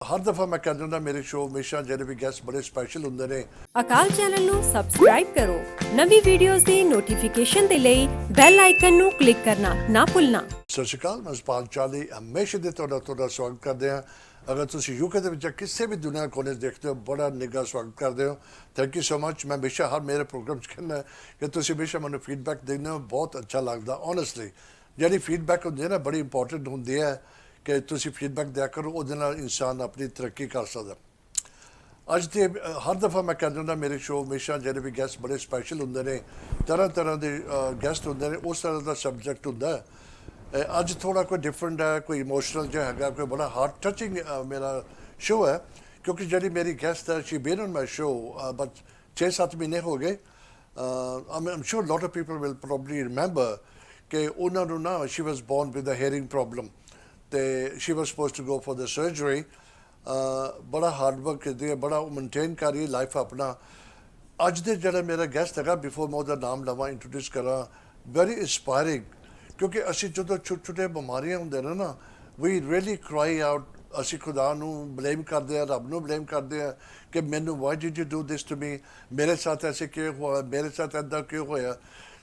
हर दफा मैं कहता हूं मेरे शो हमेशा ਜਿਹੜੇ ਵੀ ਗੈਸਟ ਬੜੇ ਸਪੈਸ਼ਲ ਹੁੰਦੇ ਨੇ। ਅਕਾਲ ਚੈਨਲ ਨੂੰ ਸਬਸਕ੍ਰਾਈਬ ਕਰੋ, ਨਵੀਂ ਵੀਡੀਓਜ਼ ਦੀ ਨੋਟੀਫਿਕੇਸ਼ਨ ਦੇ ਲਈ ਬੈਲ ਆਈਕਨ ਨੂੰ ਕਲਿੱਕ ਕਰਨਾ ਨਾ ਭੁੱਲਣਾ। ਸਤਿ ਸ਼੍ਰੀ ਅਕਾਲ, ਮੈਂ ਸਪਾਲ ਚਾਲੀ ਹਮੇਸ਼ਾ ਦੇ ਤੁਹਾਡਾ ਸਵਾਗਤ ਕਰਦੇ ਹਾਂ। ਅਗਰ ਤੁਸੀਂ ਯੂਕੇ ਦੇ ਵਿੱਚ ਕਿਸੇ ਵੀ ਦੁਨੀਆ ਕੋਨੇ ਦੇਖਦੇ ਹੋ ਬੜਾ ਨਿੱਘਾ ਸਵਾਗਤ ਕਰਦੇ ਹੋ। Thank you so much. ਮੈਂ ਹਮੇਸ਼ਾ ਹਰ ਮੇਰੇ ਪ੍ਰੋਗਰਾਮ 'ਚ ਕਹਿੰਦਾ ਕਿ ਤੁਸੀਂ ਹਮੇਸ਼ਾ ਮੈਨੂੰ ਫੀਡਬੈਕ ਦਿੰਦੇ ਹੋ, ਬਹੁਤ ਅੱਛਾ ਲੱਗਦਾ। ਓਨੈਸਟਲੀ ਜਿਹੜੀ ਫੀਡਬੈਕ ਹੁੰਦੀ ਹੈ ਨਾ ਬੜੀ ਇੰਪੋਰਟੈਂਟ ਹੁੰਦੀ ਹੈ ਕਿ ਤੁਸੀਂ ਫੀਡਬੈਕ ਦਿਆ ਕਰੋ, ਉਹਦੇ ਨਾਲ ਇਨਸਾਨ ਆਪਣੀ ਤਰੱਕੀ ਕਰ ਸਕਦਾ। ਅੱਜ ਦੇ ਹਰ ਦਫਾ ਮੈਂ ਕਹਿੰਦਾ ਹੁੰਦਾ ਮੇਰੇ ਸ਼ੋ ਹਮੇਸ਼ਾ ਜਿਹੜੇ ਵੀ ਗੈਸਟ ਬੜੇ ਸਪੈਸ਼ਲ ਹੁੰਦੇ ਨੇ, ਤਰ੍ਹਾਂ ਦੇ ਗੈਸਟ ਹੁੰਦੇ ਨੇ, ਉਸ ਤਰ੍ਹਾਂ ਦਾ ਸਬਜੈਕਟ ਹੁੰਦਾ ਹੈ। ਅੱਜ ਥੋੜਾ ਕੋਈ ਡਿਫਰੈਂਟ ਹੈ, ਕੋਈ ਇਮੋਸ਼ਨਲ ਜਿਹਾ ਹੈਗਾ, ਕੋਈ ਬੜਾ ਹਾਰਟ ਟਚਿੰਗ ਮੇਰਾ ਸ਼ੋ ਹੈ ਕਿਉਂਕਿ ਜਿਹੜੀ ਮੇਰੀ ਗੈਸਟ ਹੈ ਸ਼ੀ ਬੀਨ ਔਨ ਮਾਈ ਸ਼ੋ ਬਟ 6-7 ਮਹੀਨੇ ਹੋ ਗਏ। I'm sure a lot of people will probably remember ਕਿ ਉਹਨਾਂ ਨੂੰ ਨਾ she was born with a hearing problem ਤੇ she was supposed to go for the surgery। ਬੜਾ ਹਾਰਡ ਵਰਕ ਕਰਦੀ ਹੈ, ਬੜਾ ਮੇਨਟੇਨ ਕਰ ਰਹੀ ਲਾਈਫ ਆਪਣਾ। ਅੱਜ ਦੇ ਜਿਹੜਾ ਮੇਰਾ ਗੈਸਟ ਹੈਗਾ, ਬਿਫੋਰ ਮੈਂ ਉਹਦਾ ਨਾਮ ਲਵਾਂ ਇੰਟਰੋਡਿਊਸ ਕਰਾਂ, ਵੈਰੀ ਇੰਸਪਾਇਰਿੰਗ ਕਿਉਂਕਿ ਅਸੀਂ ਜਦੋਂ ਛੋਟੇ ਬਿਮਾਰੀਆਂ ਹੁੰਦੇ ਨੇ ਨਾ ਵੀ ਰੀਅਲੀ ਕਰਾਈ ਆਊਟ, ਅਸੀਂ ਖੁਦਾ ਨੂੰ ਬਲੇਮ ਕਰਦੇ ਹਾਂ, ਰੱਬ ਨੂੰ ਬਲੇਮ ਕਰਦੇ ਹਾਂ ਕਿ ਮੈਨੂੰ why did you do this to me, ਮੇਰੇ ਸਾਥ ਐਸੇ ਕਿਉਂ ਹੋਇਆ, ਮੇਰੇ ਸਾਥ ਇੱਦਾਂ ਕਿਉਂ ਹੋਇਆ।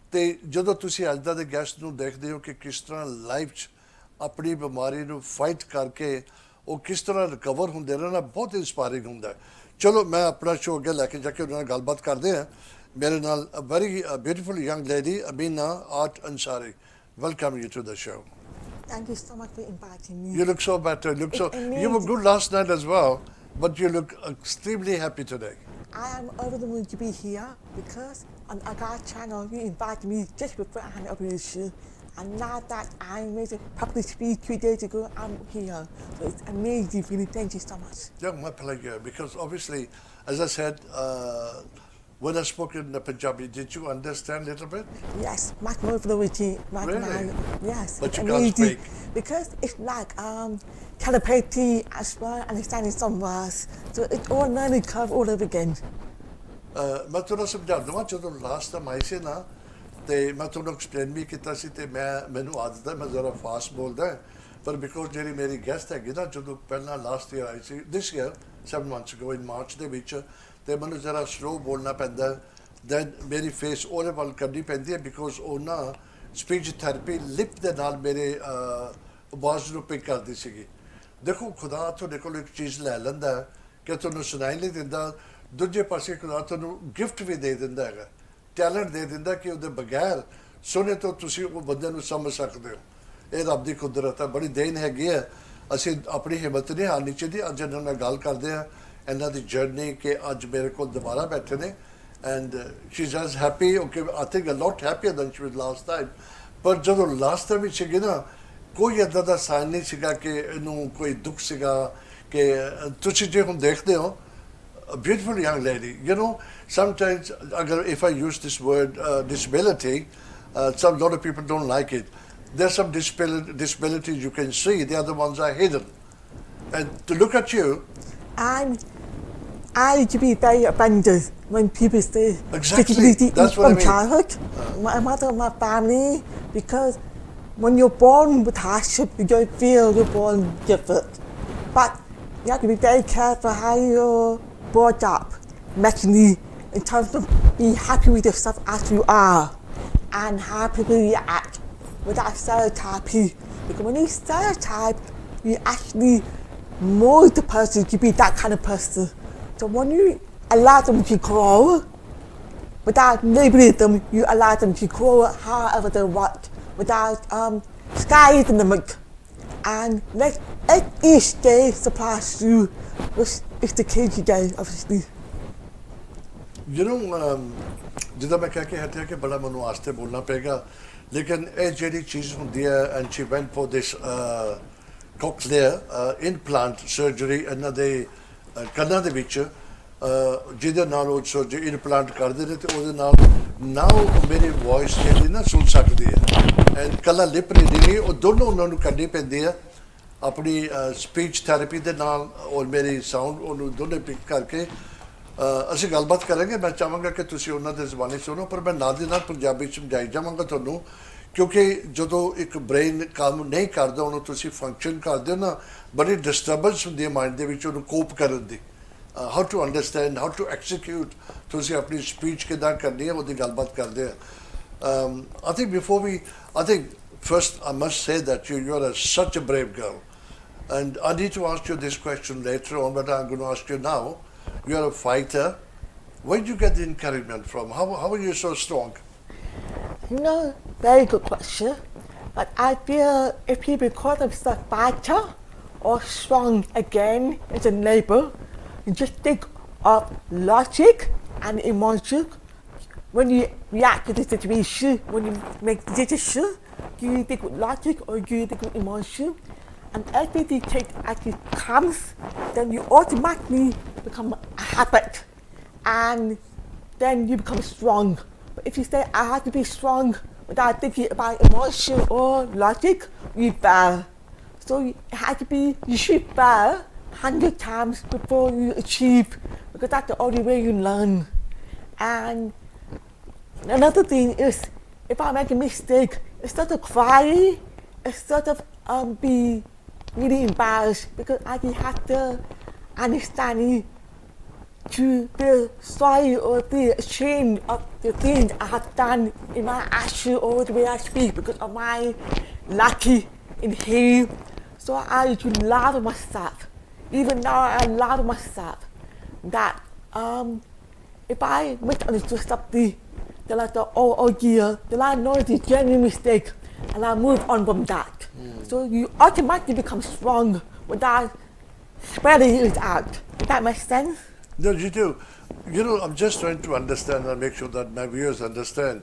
ਅਤੇ ਜਦੋਂ ਤੁਸੀਂ ਅੱਜ ਦੇ ਗੈਸਟ ਨੂੰ ਦੇਖਦੇ ਹੋ ਕਿ ਕਿਸ ਤਰ੍ਹਾਂ ਲਾਈਫ 'ਚ ਆਪਣੀ ਬਿਮਾਰੀ ਨੂੰ ਫਾਈਟ ਕਰਕੇ ਉਹ ਕਿਸ ਤਰ੍ਹਾਂ ਰਿਕਵਰ ਹੁੰਦੇ ਨੇ ਨਾ, ਬਹੁਤ ਇੰਸਪਾਇਰਿੰਗ ਹੁੰਦਾ। ਚਲੋ ਮੈਂ ਆਪਣਾ ਸ਼ੋਅ ਅੱਗੇ ਲੈ ਕੇ ਜਾ ਕੇ ਉਹਨਾਂ ਨਾਲ ਗੱਲਬਾਤ ਕਰਦੇ ਹਾਂ। ਮੇਰੇ ਨਾਲ very beautiful young lady Amina art Ansari. Welcome you to the show. Thank you so much for inviting me. You look so better. You were good last night as well, but you look extremely happy today. I am over the moon to be here because on Akaal Channel you invited me just before I had an operation, and now that I made a public speech 2 days ago, I'm here. So it's amazing feeling. Thank you so much. Yeah, my pleasure. Because obviously, as I said, when I spoke in Punjabi, did you understand a little bit? Yes, much more fluidity. Really? Yes. But you amazing. can't speak? Because it's like telepathy as well, understanding some words. So it's all learning curve all over again. ਮੈਂ ਤੁਹਾਨੂੰ ਸਮਝਾ ਦਵਾਂ, ਜਦੋਂ last time ਆਈ ਸੀ ਨਾ ਤੇ ਮੈਂ ਤੁਹਾਨੂੰ explain ਵੀ ਕੀਤਾ ਸੀ ਤੇ ਮੈਨੂੰ ਆਦਤ ਹੈ ਮੈਂ ਜ਼ਰਾ ਫਾਸਟ ਬੋਲਦਾ, ਪਰ ਬਿਕੋਜ਼ ਜਿਹੜੀ ਮੇਰੀ ਗੈਸਟ ਹੈਗੀ ਨਾ, ਜਦੋਂ ਪਹਿਲਾਂ last year I C, this year 7 months ago in March ਦੇ ਵਿੱਚ, ਤੇ ਮੈਨੂੰ ਜ਼ਰਾ ਸਲੋ ਬੋਲਣਾ ਪੈਂਦਾ। ਦੈਨ ਮੇਰੀ ਫੇਸ ਉਹਦੇ ਵੱਲ ਕਰਨੀ ਪੈਂਦੀ ਹੈ ਬਿਕੋਜ਼ ਉਹ ਨਾ ਸਪੀਚ ਥੈਰੇਪੀ ਲਿਪ ਦੇ ਨਾਲ ਮੇਰੇ ਆਵਾਜ਼ ਨੂੰ ਪਿਕ ਕਰਦੀ ਸੀਗੀ। ਦੇਖੋ ਖੁਦਾ ਤੁਹਾਡੇ ਕੋਲ ਇੱਕ ਚੀਜ਼ ਲੈ ਲੈਂਦਾ ਕਿ ਤੁਹਾਨੂੰ ਸੁਣਾਈ ਨਹੀਂ ਦਿੰਦਾ, ਦੂਜੇ ਪਾਸੇ ਖੁਦਾ ਤੁਹਾਨੂੰ ਗਿਫਟ ਵੀ ਦੇ ਦਿੰਦਾ ਹੈਗਾ, ਟੈਲੈਂਟ ਦੇ ਦਿੰਦਾ ਕਿ ਉਹਦੇ ਬਗੈਰ ਸੁਣੇ ਤੋਂ ਤੁਸੀਂ ਉਹ ਬੰਦੇ ਨੂੰ ਸਮਝ ਸਕਦੇ ਹੋ। ਇਹ ਰੱਬ ਦੀ ਕੁਦਰਤ ਹੈ, ਬੜੀ ਦੇਣ ਹੈਗੀ ਹੈ। ਅਸੀਂ ਆਪਣੀ ਹਿੰਮਤ ਨਹੀਂ ਹਾਰਨੀ ਚਾਹੀਦੀ। ਅੱਜ ਇਹਨਾਂ ਨਾਲ ਗੱਲ ਕਰਦੇ ਹਾਂ ਇਹਨਾਂ ਦੀ ਜਰਨੀ ਕਿ ਅੱਜ ਮੇਰੇ ਕੋਲ ਦੁਬਾਰਾ ਬੈਠੇ ਨੇ and she is as happy, okay, I think a lot happier than she was last time. ਪਰ ਜਦੋਂ ਲਾਸਟ ਟਾਈਮ ਵੀ ਸੀਗੀ ਨਾ, ਕੋਈ ਇੱਦਾਂ ਦਾ ਸਾਈਨ ਨਹੀਂ ਸੀਗਾ ਕਿ ਇਹਨੂੰ ਕੋਈ ਦੁੱਖ ਸੀਗਾ। ਕਿ ਤੁਸੀਂ ਜੇ ਹੁਣ ਦੇਖਦੇ ਹੋ a beautiful young lady, you know, sometimes if I use this word disability, some lot of people don't like it. There's some disabilities you can see, the other ones are hidden. And to look at you, I used to be very offended when people say exactly, that's what I from mean. childhood. My mother, my family, because when you're born with hardship, you don't feel you're born different. But you have to be very careful how you're brought up mentally in terms of being happy with yourself as you are and how people react without stereotyping. Because when you stereotype, you actually mold the person to be that kind of person. So when you allow them to grow without labeling them, you allow them to grow however they want without skying them. And let each day surprise you, which is the case today, obviously. you know, ਜਿੱਦਾਂ ਮੈਂ ਕਹਿ ਕੇ ਹਟਿਆ ਕਿ ਬੜਾ ਮੈਨੂੰ ਵਾਸਤੇ ਬੋਲਣਾ ਪਏਗਾ, ਲੇਕਿਨ ਇਹ ਜਿਹੜੀ ਚੀਜ਼ ਹੁੰਦੀ ਹੈ and she went for this cochlear implant surgery ਇਹਨਾਂ ਦੇ ਕੰਨਾਂ ਦੇ ਵਿੱਚ, ਜਿਹਦੇ ਨਾਲ ਉਹ ਸਰਜਰੀ ਇੰਪਲਾਂਟ ਕਰਦੇ ਨੇ ਤੇ ਉਹਦੇ ਨਾਲ ਉਹ ਮੇਰੀ ਵੌਇਸ ਜਿਹੜੀ ਨਾ ਸੁਣ ਸਕਦੀ ਹੈ। ਐਂਡ ਕੱਲਾ ਲਿਪ ਨਹੀਂ ਦੇਣੀ, ਉਹ ਦੋਨੋਂ ਉਹਨਾਂ ਨੂੰ ਕਰਨੀ ਪੈਂਦੀ ਹੈ ਆਪਣੀ ਸਪੀਚ ਥੈਰੇਪੀ ਦੇ ਨਾਲ ਔਰ ਮੇਰੀ ਸਾਊਂਡ ਉਹਨੂੰ ਦੋਨੇ ਪਿਕ ਕਰਕੇ। ਅਸੀਂ ਗੱਲਬਾਤ ਕਰਾਂਗੇ। ਮੈਂ ਚਾਹਾਂਗਾ ਕਿ ਤੁਸੀਂ ਉਹਨਾਂ ਦੇ ਜ਼ਬਾਨੀ ਸੁਣੋ, ਪਰ ਮੈਂ ਨਾਲ ਦੀ ਨਾਲ ਪੰਜਾਬੀ ਸਮਝਾਈ ਜਾਵਾਂਗਾ ਤੁਹਾਨੂੰ क्योंकि ਜਦੋਂ ਇੱਕ ਬ੍ਰੇਨ ਕੰਮ ਨਹੀਂ ਕਰਦਾ ਉਹਨੂੰ ਤੁਸੀਂ ਫੰਕਸ਼ਨ ਕਰਦੇ ਹੋ ਨਾ ਬੜੀ ਡਿਸਟਰਬੈਂਸ ਹੁੰਦੀ ਹੈ ਮਾਈਂਡ ਦੇ ਵਿੱਚ ਉਹਨੂੰ ਕੋਪ ਕਰਨ ਦੀ how to understand how to execute ਤੁਸੀਂ ਆਪਣੀ ਸਪੀਚ ਕਿੱਦਾਂ ਕਰਨੀ ਹੈ ਉਹਦੀ ਗੱਲਬਾਤ ਕਰਦੇ ਆ I think before I think first I must say that you are such a brave girl, and I need to ask you this question later on, but I'm going to ask you now. You are a fighter. Where did you get the encouragement from? How are you so strong? No, very good question. But I feel if you become a fighter or strong again as a neighbor, you just think of logic and emotion. When you react to the situation, when you make the decision, do you think with logic or do you think with emotion? And everything actually comes, then you automatically become a habit, and then you become strong. But if you say, I have to be strong without thinking about emotion or logic, you fail. So you should fail 100 times before you achieve, because that's the only way you learn. And another thing is, if I make a mistake, instead of crying, instead of be really embarrassed, because I have to understand to feel sorry or feel ashamed of the things I have done in my action or the way I speak because of my lucky in hearing. So I should laugh at myself. Even now I laugh at myself that if I misunderstood something, then I thought, oh yeah, then I know it's a genuine mistake, and I move on from that. So you automatically become strong without spelling it out. Does that make sense? No, you do. You know, I'm just trying to understand and make sure that my viewers understand.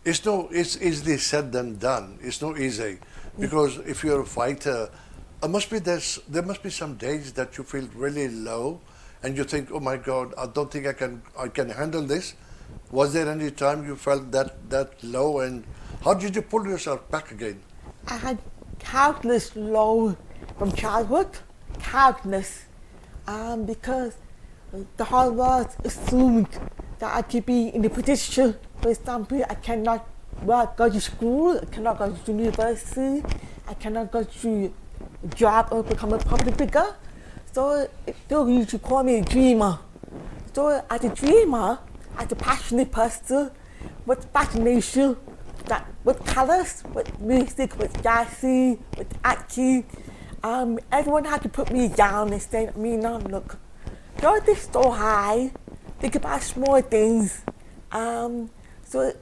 It's easily said than done. It's not easy, because if you're a fighter, there must be some days that you feel really low, and you think, oh my God, I don't think I can handle this. Was there any time you felt that low, and how did you pull yourself back again? I had countless lows from childhood, countless, because the whole world assumed that I could be in the position. For example, I cannot go to school, I cannot go to university, I cannot go to a job or become a public figure. So they used to call me a dreamer. So as a dreamer, as a passionate person with fascination, that with colors, with music, with dancing, with acting, everyone had to put me down and say, Amina, look, don't think so high, think about small things. So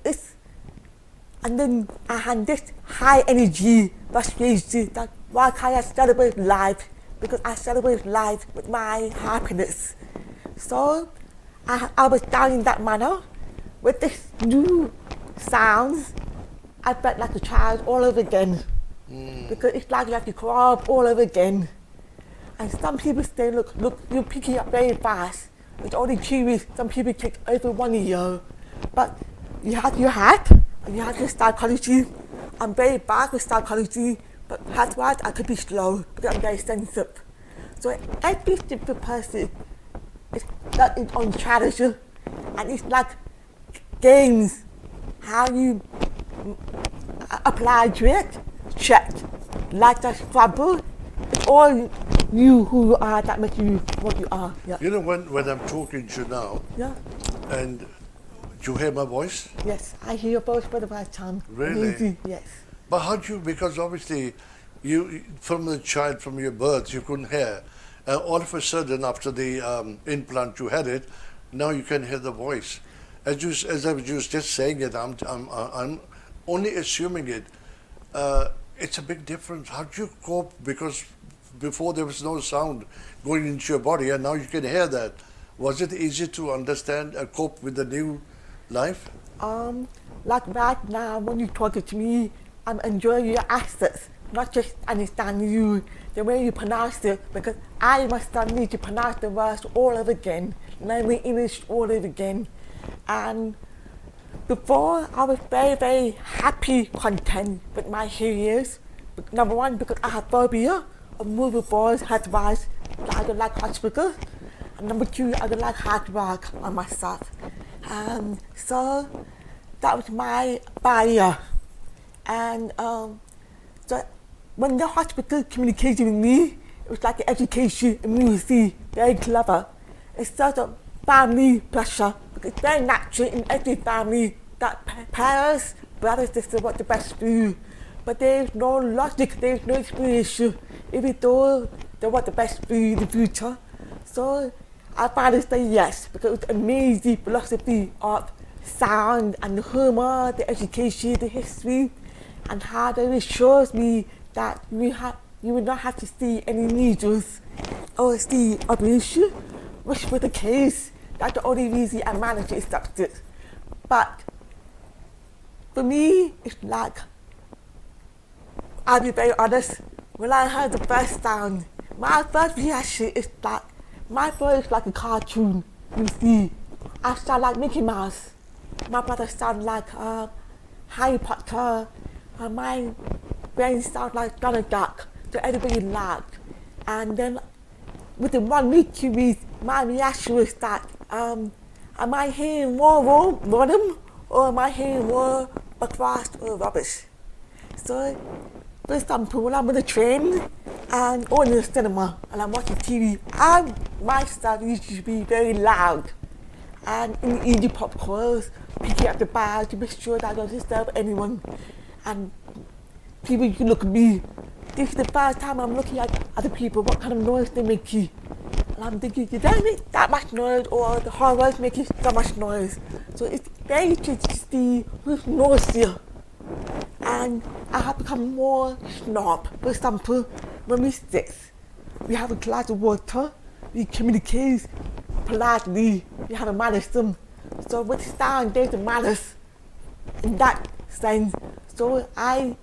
and then I had this high energy, frustration, that why can't I celebrate life? Because I celebrate life with my happiness. So I was down in that manner. With this new sounds, I felt like a child all over again. Because it's like you have to grow up all over again. And some people say, look, you're picking up very fast. It's only 2 weeks. Some people take over 1 year. But you have your heart, and you have your psychology. I'm very bad with psychology, but heart-wise, I could be slow because I'm very sensitive. So every different person is got its own strategy, and it's like games. How you apply to it, check. Like that Scrabble, it's all you who you are that makes you what you are. Yeah. You know, when I'm talking to you now, Yeah. and you hear my voice? Yes, I hear your voice for the first time. Really? Easy, yes. But how do you, because obviously you, from the child, from your birth, you couldn't hear. All of a sudden, after the implant you had it, now you can hear the voice. As I was just saying it, I'm only assuming it. It's a big difference. How do you cope? Because before there was no sound going into your body, and now you can hear that. Was it easy to understand and cope with the new life? Like right now, when you're talking to me, I'm enjoying your accents, not just understanding you, the way you pronounce it, because I myself need to pronounce the words all over again, learning English all over again. And before, I was very, very happy, content with my hearings. Number one, because I have phobia of moving forward, head-wise, I don't like hospital. And number two, I don't like hard work on myself. So that was my barrier. And so when the hospital communicated with me, it was like an education immunity, very clever. Instead of family pressure, because it's very natural in every family that parents, brothers, sisters want the best for you. But there's no logic, there's no explanation, even though they want the best for you in the future. So I finally say yes, because it's amazing philosophy of sound and the humor, the education, the history, and how they shows me that you will not have to see any needles or see operation, which was the case. That's the only reason I managed to accept it. But for me, it's like, I'll be very honest, when I heard the first sound, my first reaction is like, my voice is like a cartoon, you see. I sound like Mickey Mouse. My brother sounds like Harry Potter. My brain sounds like Donald Duck. So everybody laughed. And then within 1 week, 2 weeks, my reaction was that, am I hearing more rhythm or am I hearing more across or rubbish? So, for example, when I'm on the train or in the cinema and I'm watching TV, my style used to be very loud. And in eating popcorns, picking up the bag to make sure that I don't disturb anyone. And people can look at me. This is the first time I'm looking at other people, what kind of noise they make. And I'm thinking, did they make that much noise or the horrors making so much noise? So it's very interesting to see who's noisier. And I have become more snob. For example, when we sit, we have a glass of water, we communicate politely, we have a mannerism. So with sound, there's a manners in that sense. So I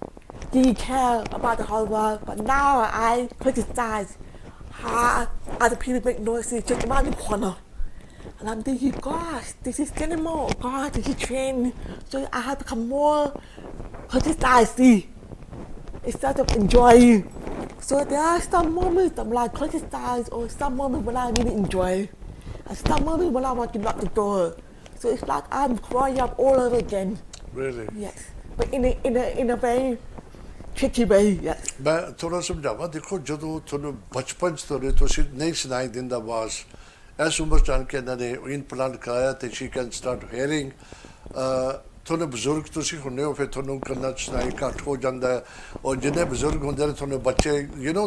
didn't care about the whole world, but now I criticize how other people make noises just around the corner. And I'm thinking, gosh, this is cinema, or gosh, this is train. So I have become more criticizing instead of enjoying. So there are some moments I'm like criticize, or some moments when I really enjoy, and some moments when I want to lock the door. So it's like I'm growing up all over again. Really? Yes, but in a very tricky way. Yes. मैं थोड़ा समझावा देखो ਜਦੋਂ ਤੁਹਾਨੂੰ ਬਚਪਨ ਤੋਂ ਤੁਸੀਂ ਨਹੀਂ ਸੁਣਾਈ ਦਿੰਦਾ ਆਵਾਜ਼ ਇਸ ਉਮਰ ਚ ਆਣ ਕੇ ਇਹਨਾਂ ਨੇ ਇੰਪਲਾਂਟ ਕਰਾਇਆ ਤੇ she can start hearing ਤੁਹਾਨੂੰ ਬਜ਼ੁਰਗ ਤੁਸੀਂ ਹੁੰਦੇ ਹੋ ਫਿਰ ਤੁਹਾਨੂੰ ਕੰਨਾਂ ਚ ਸੁਣਾਈ ਘੱਟ ਹੋ ਜਾਂਦਾ ਔਰ ਜਿੰਨੇ ਬਜ਼ੁਰਗ ਹੁੰਦੇ ਨੇ ਤੁਹਾਨੂੰ ਬੱਚੇ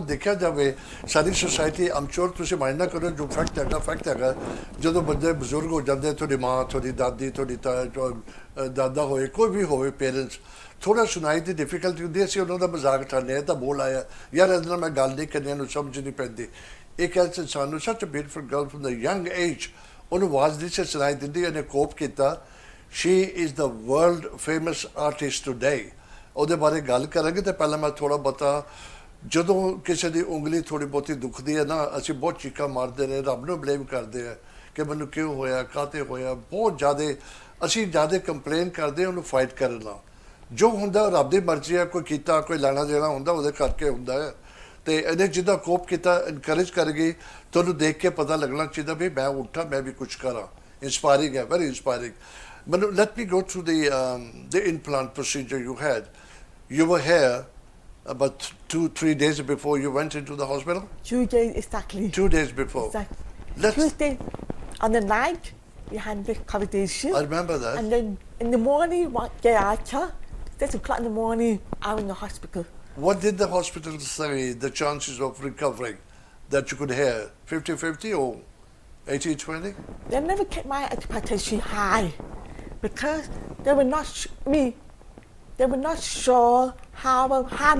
ਦੇਖਿਆ ਜਾਵੇ ਸਾਡੀ ਸੋਸਾਇਟੀ I'm sure ਤੁਸੀਂ ਮਾਈਂਡ ਨਾ ਕਰੋ ਜੋ ਫੈਕਟ ਹੈਗਾ ਜਦੋਂ ਬੰਦੇ ਬਜ਼ੁਰਗ ਹੋ ਜਾਂਦੇ ਤੁਹਾਡੀ ਮਾਂ ਤੁਹਾਡੀ ਦਾਦੀ ਤੁਹਾਡੀ ਦਾਦਾ ਹੋਏ ਕੋਈ ਵੀ ਹੋਵੇ ਪੇਰੈਂਟਸ ਥੋੜਾ ਸੁਣਾਈ ਦੀ ਡਿਫਿਕਲਟੀ ਹੁੰਦੀ ਅਸੀਂ ਉਹਨਾਂ ਦਾ ਮਜ਼ਾਕ ਉਠਾਉਂਦੇ ਤਾਂ ਬੋਲ ਆਇਆ ਯਾਰ ਇਹਦੇ ਨਾਲ ਮੈਂ ਗੱਲ ਨਹੀਂ ਕਰਨੀ ਇਹਨੂੰ ਸਮਝ ਨਹੀਂ ਪੈਂਦੀ ਇੱਕ ਐਸੇ ਸਾਨੂੰ such a beautiful girl from the young age ਉਹਨੂੰ ਆਵਾਜ਼ ਦੀ ਸੁਣਾਈ ਦਿੰਦੀ ਇਹਨੇ ਕੋਪ ਕੀਤਾ she is the world famous artist today ਉਹਦੇ ਬਾਰੇ ਗੱਲ ਕਰਾਂਗੇ ਤੇ ਪਹਿਲਾਂ ਮੈਂ ਥੋੜਾ ਬਤਾ ਜਦੋਂ ਕਿਸੇ ਦੀ ਉਂਗਲੀ ਥੋੜੀ ਬਹੁਤੀ ਦੁਖਦੀ ਹੈ ਨਾ ਅਸੀਂ ਬਹੁਤ ਚੀਕਾਂ ਮਾਰਦੇ ਨੇ ਰੱਬ ਨੂੰ ਬਲੇਮ ਕਰਦੇ ਆ ਕਿ ਮੈਨੂੰ ਕਿਉਂ ਹੋਇਆ ਕਾਤੇ ਹੋਇਆ ਬਹੁਤ ਜ਼ਿਆਦਾ ਅਸੀਂ ਜ਼ਿਆਦਾ ਕੰਪਲੇਨ ਕਰਦੇ ਉਹਨੂੰ ਫਾਈਟ ਕਰਨਾ ਜੋ ਹੁੰਦਾ ਰੱਬ ਦੀ ਮਰਜ਼ੀ ਹੈ ਕੋਈ ਕੀਤਾ ਕੋਈ ਲੈਣਾ ਦੇਣਾ ਹੁੰਦਾ ਉਹਦੇ ਕਰਕੇ ਹੁੰਦਾ ਹੈ ਤੇ ਇਹਨੇ ਜਿੱਦਾਂ ਕੋਪ ਕੀਤਾ ਇਨਕਰੇਜ ਕਰੇਗੀ ਤੁਹਾਨੂੰ ਦੇਖ ਕੇ ਪਤਾ ਲੱਗਣਾ ਚਾਹੀਦਾ ਵੀ ਮੈਂ ਉੱਠਾਂ ਮੈਂ ਵੀ ਕੁਝ ਕਰਾਂ ਇੰਸਪਾਇਰਿੰਗ ਹੈ very inspiring But let me go through the implant procedure you had. You were here about 2-3 days before you went into the hospital? 2 days exactly. 2 days before. Exactly. Tuesday on the night, we had this conversation. I remember that. And then in the morning, 6 o'clock in the morning, I'm in the hospital. What did the hospital say, the chances of recovering that you could hear? 50-50 or 80-20? They never kept my expectation high. Because they were not sure how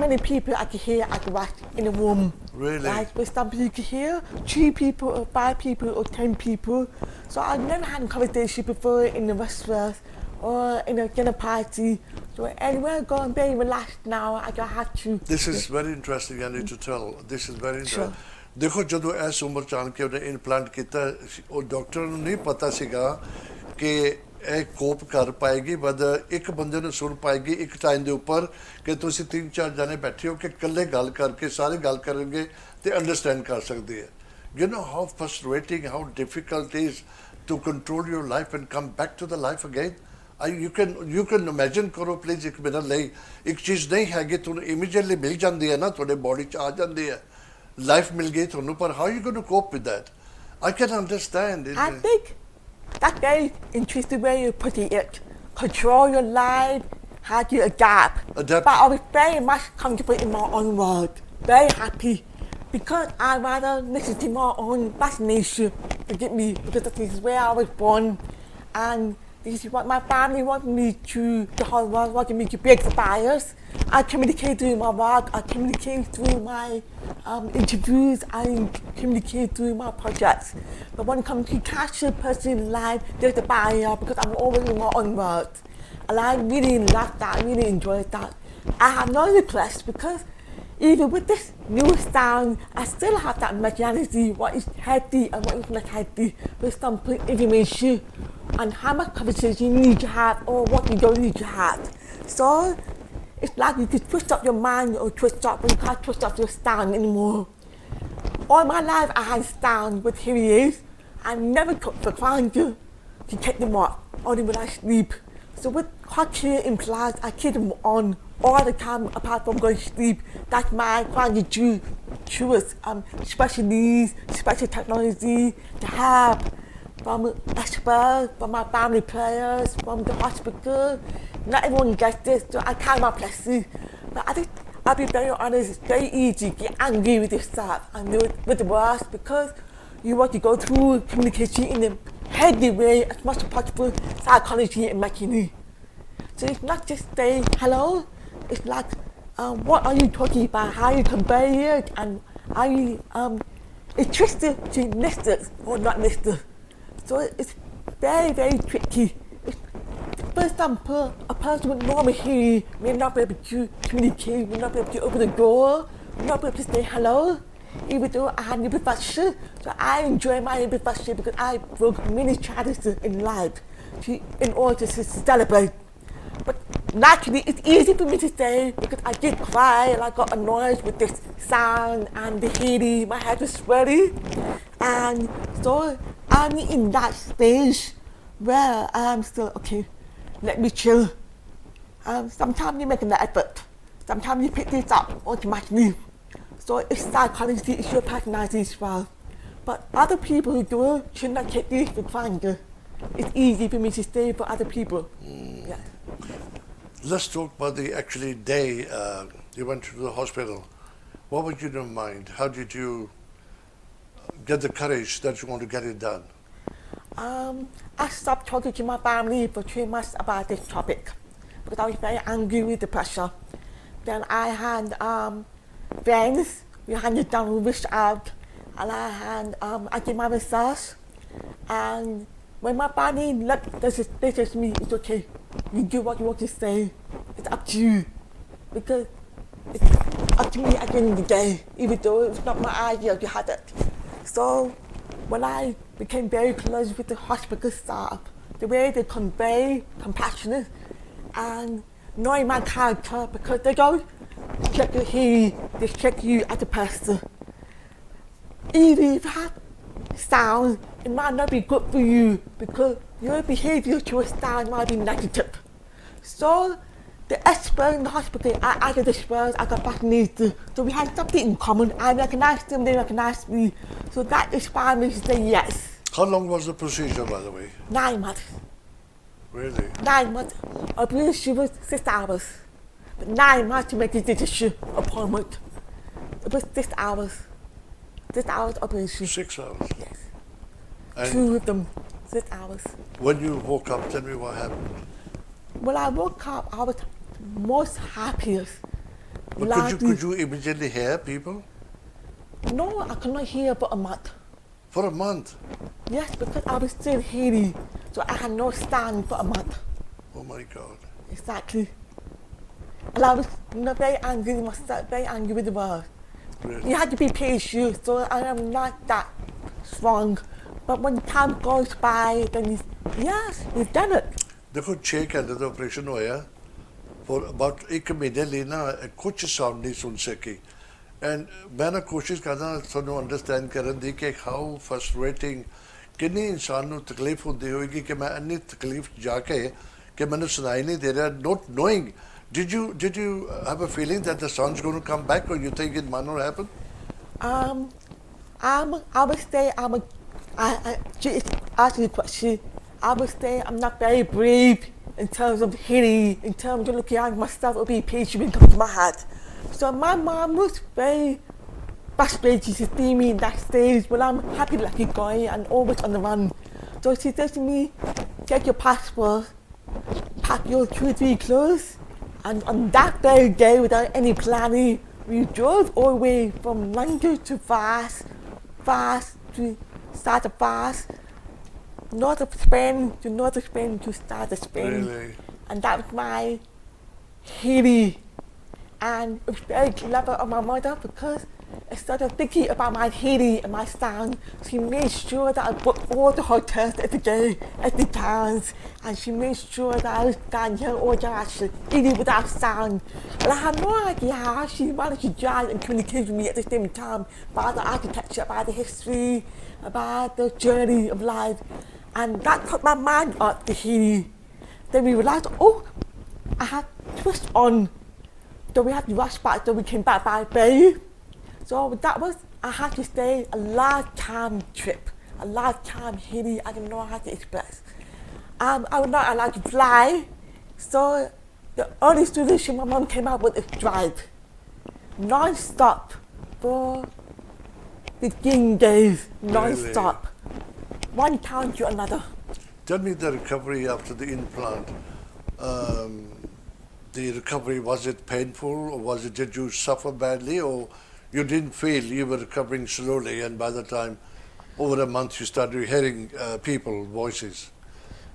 many people I could hear at the right in the room. Really? Like, for example, you could hear 3 people or 5 people or 10 people. So I've never had a conversation before in the restaurant or in a dinner party. So anywhere I go, I'm very relaxed now. I don't have to. This is very interesting. I need to tell. This is very interesting. Sure. देखो ਜਦੋਂ ਇਸ ਉਮਰ ਚ ਆਣ ਕੇ ਉਹਨੇ implant ਕੀਤਾ ਉਹ doctor ਨੂੰ ਨਹੀਂ ਪਤਾ ਸੀਗਾ ਕਿ ਇਹ ਕੋਪ ਕਰ ਪਾਏਗੀ ਬਦ ਇੱਕ ਬੰਦੇ ਨੂੰ ਸੁਣ ਪਾਏਗੀ ਇੱਕ ਟਾਈਮ ਦੇ ਉੱਪਰ ਕਿ ਤੁਸੀਂ 3-4 ਜਣੇ ਬੈਠੇ ਹੋ ਕਿ ਇਕੱਲੇ ਗੱਲ ਕਰਕੇ ਸਾਰੇ ਗੱਲ ਕਰਨਗੇ ਤੇ ਅੰਡਰਸਟੈਂਡ ਕਰ ਸਕਦੇ ਆ you know how frustrating how difficult it is to control your life and come back to the life again you can imagine करो please एक मिनट ले एक चीज़ नहीं है कि तुम immediately मिल जाती है ना थोड़े body च आ जाती है life मिल गई तुम पर how you going to cope with that? I can understand. I think that's very interesting way you put it. Control your life, how do you adapt? Adapt. But I was very much comfortable in my own world, very happy. Because I rather listen to my own fascination, forgive me, because this is where I was born, and this is what my family wanted me to, the whole world wanted me to break the bias. I communicate through my work, I communicate through my interviews, I communicate through my projects. But when it comes to casual personal life, there's a barrier because I'm always in my own world. And I really love that, I really enjoy that. I have no regrets because even with this new sound, I still have that materiality, what is healthy and what is not healthy, with some information on how much conversation you need to have or what you don't need to have. So it's like you can twist up your mind or twist up, but you can't twist up your sound anymore. All my life I had sound with hearing aids. I never took for granted to take them off, only when I sleep. So with cochlear implants, I keep them on all the time apart from going to sleep. That's my gratitude towards special needs, special technology to have from experts, from my family prayers, from the hospital. Not everyone gets this, so I count my blessings. But I think I'll be very honest, it's very easy to get angry with yourself and with the world because you want to go through communication in a healthy way as much as possible, psychology and machinery. So it's not just saying hello, it's like what are you talking about, how you convey it, and are you interested to listen or not listen. So it's very, very tricky. For example, a person with normal hearing may not be able to communicate, may not be able to open the door, may not be able to say hello, even though I had imperfection. So I enjoy my imperfection because I broke many traditions in life in order to celebrate. But naturally, it's easy for me to say because I did cry and I got annoyed with this sound and the hearing, my head was sweaty. And so I'm in that stage where I'm still, okay, let me chill. Sometimes you make an effort. Sometimes you pick things up automatically. So it's psychology, it's your personality as well. But other people who do it should not take this for granted. It's easy for me to stay for other people. Yeah. Let's talk about the actually day you went to the hospital. What was in your mind? How did you get the courage that you want to get it done? I stopped talking to my family for 3 months about this topic because I was very angry with the pressure. Then I had friends, we handed down wish out, and I did my research. And when my family looked, they said to me, it's okay, you do what you want to say, it's up to you. Because it's up to me at the end of the day, even though it's not my idea to have it. So when I became very close with the hospital staff, the way they convey compassionate and knowing my character, because they don't check your hearing, they check you as a person. Even if you have sound, it might not be good for you because your behavior towards sound might be negative. So the expert in the hospital, I got experts, I got fascinated. So we had something in common. I recognized them, they recognized me. So that inspired me to say yes. How long was the procedure, by the way? 9 months. Really? 9 months. I believe she was 6 hours. But 9 months to make the decision appointment. It was 6 hours. 6 hours operation. 6 hours? Yes. And 2 of them, 6 hours. when you woke up, tell me what happened. When I woke up, I was most happiest. But could you immediately hear people? No, I could not hear for a month. For a month? Yes, because I was still hearing, so I had no sound for a month. Oh my God. Exactly. And I was very angry with myself, very angry with the world. Really? You had to be patient, so I am not that strong. But when time goes by, then you've done it. देखो 6 घंटे का operation होया for about 1 महीने लेना कुछ sound नहीं सुन सकी and मैं ना कोशिश करना ਤੁਹਾਨੂੰ ਅੰਡਰਸਟੈਂਡ ਕਰਨ ਦੀ ਕਿ ਹਾਊ ਫਰਸਟ੍ਰੇਟਿੰਗ ਕਿੰਨੀ ਇਨਸਾਨ ਨੂੰ ਤਕਲੀਫ ਹੁੰਦੀ ਹੋਏਗੀ ਕਿ ਮੈਂ ਇੰਨੀ ਤਕਲੀਫ ਜਾ ਕੇ कि मैंने सुनाई नहीं दे रहा, not knowing. Did you have a feeling that the son's going to come back, or you think it might not happen? I would say she asked the question. I would say I'm not very brave in terms of hitting, in terms of looking at myself or being patient when it comes to my head. So my mom was very frustrated to see me in that stage when I'm happy like you're going and always on the run. So she says to me, take your passport, pack your 2 or 3 clothes, and on that very day, without any planning, we drove all the way from London to Fast to start of Fast, north of Spain to start of Spain. Really? And that was my Haiti. And it was very clever of my mother because instead of thinking about my Haiti and my sound, she made sure that I booked all the hotels at the day, at the towns, and she made sure that I was down here all the action, even without sound. And I had no idea how she managed to drive and communicate with me at the same time about the architecture, about the history, about the journey of life. And that took my mind up to Haiti. Then we realized, oh, I had twist on. So we had to rush back, so we came back by bay. So that was, I had to stay a lifetime trip, a lifetime Haiti, I don't know how to express. I was not allowed to fly, so the only solution my mom came up with is drive, non-stop for 15 days, non-stop, one town to another. Tell me the recovery after the implant. The recovery, was it painful, or did you suffer badly, or you didn't feel you were recovering slowly, and by the time, over a month, you started hearing people, voices?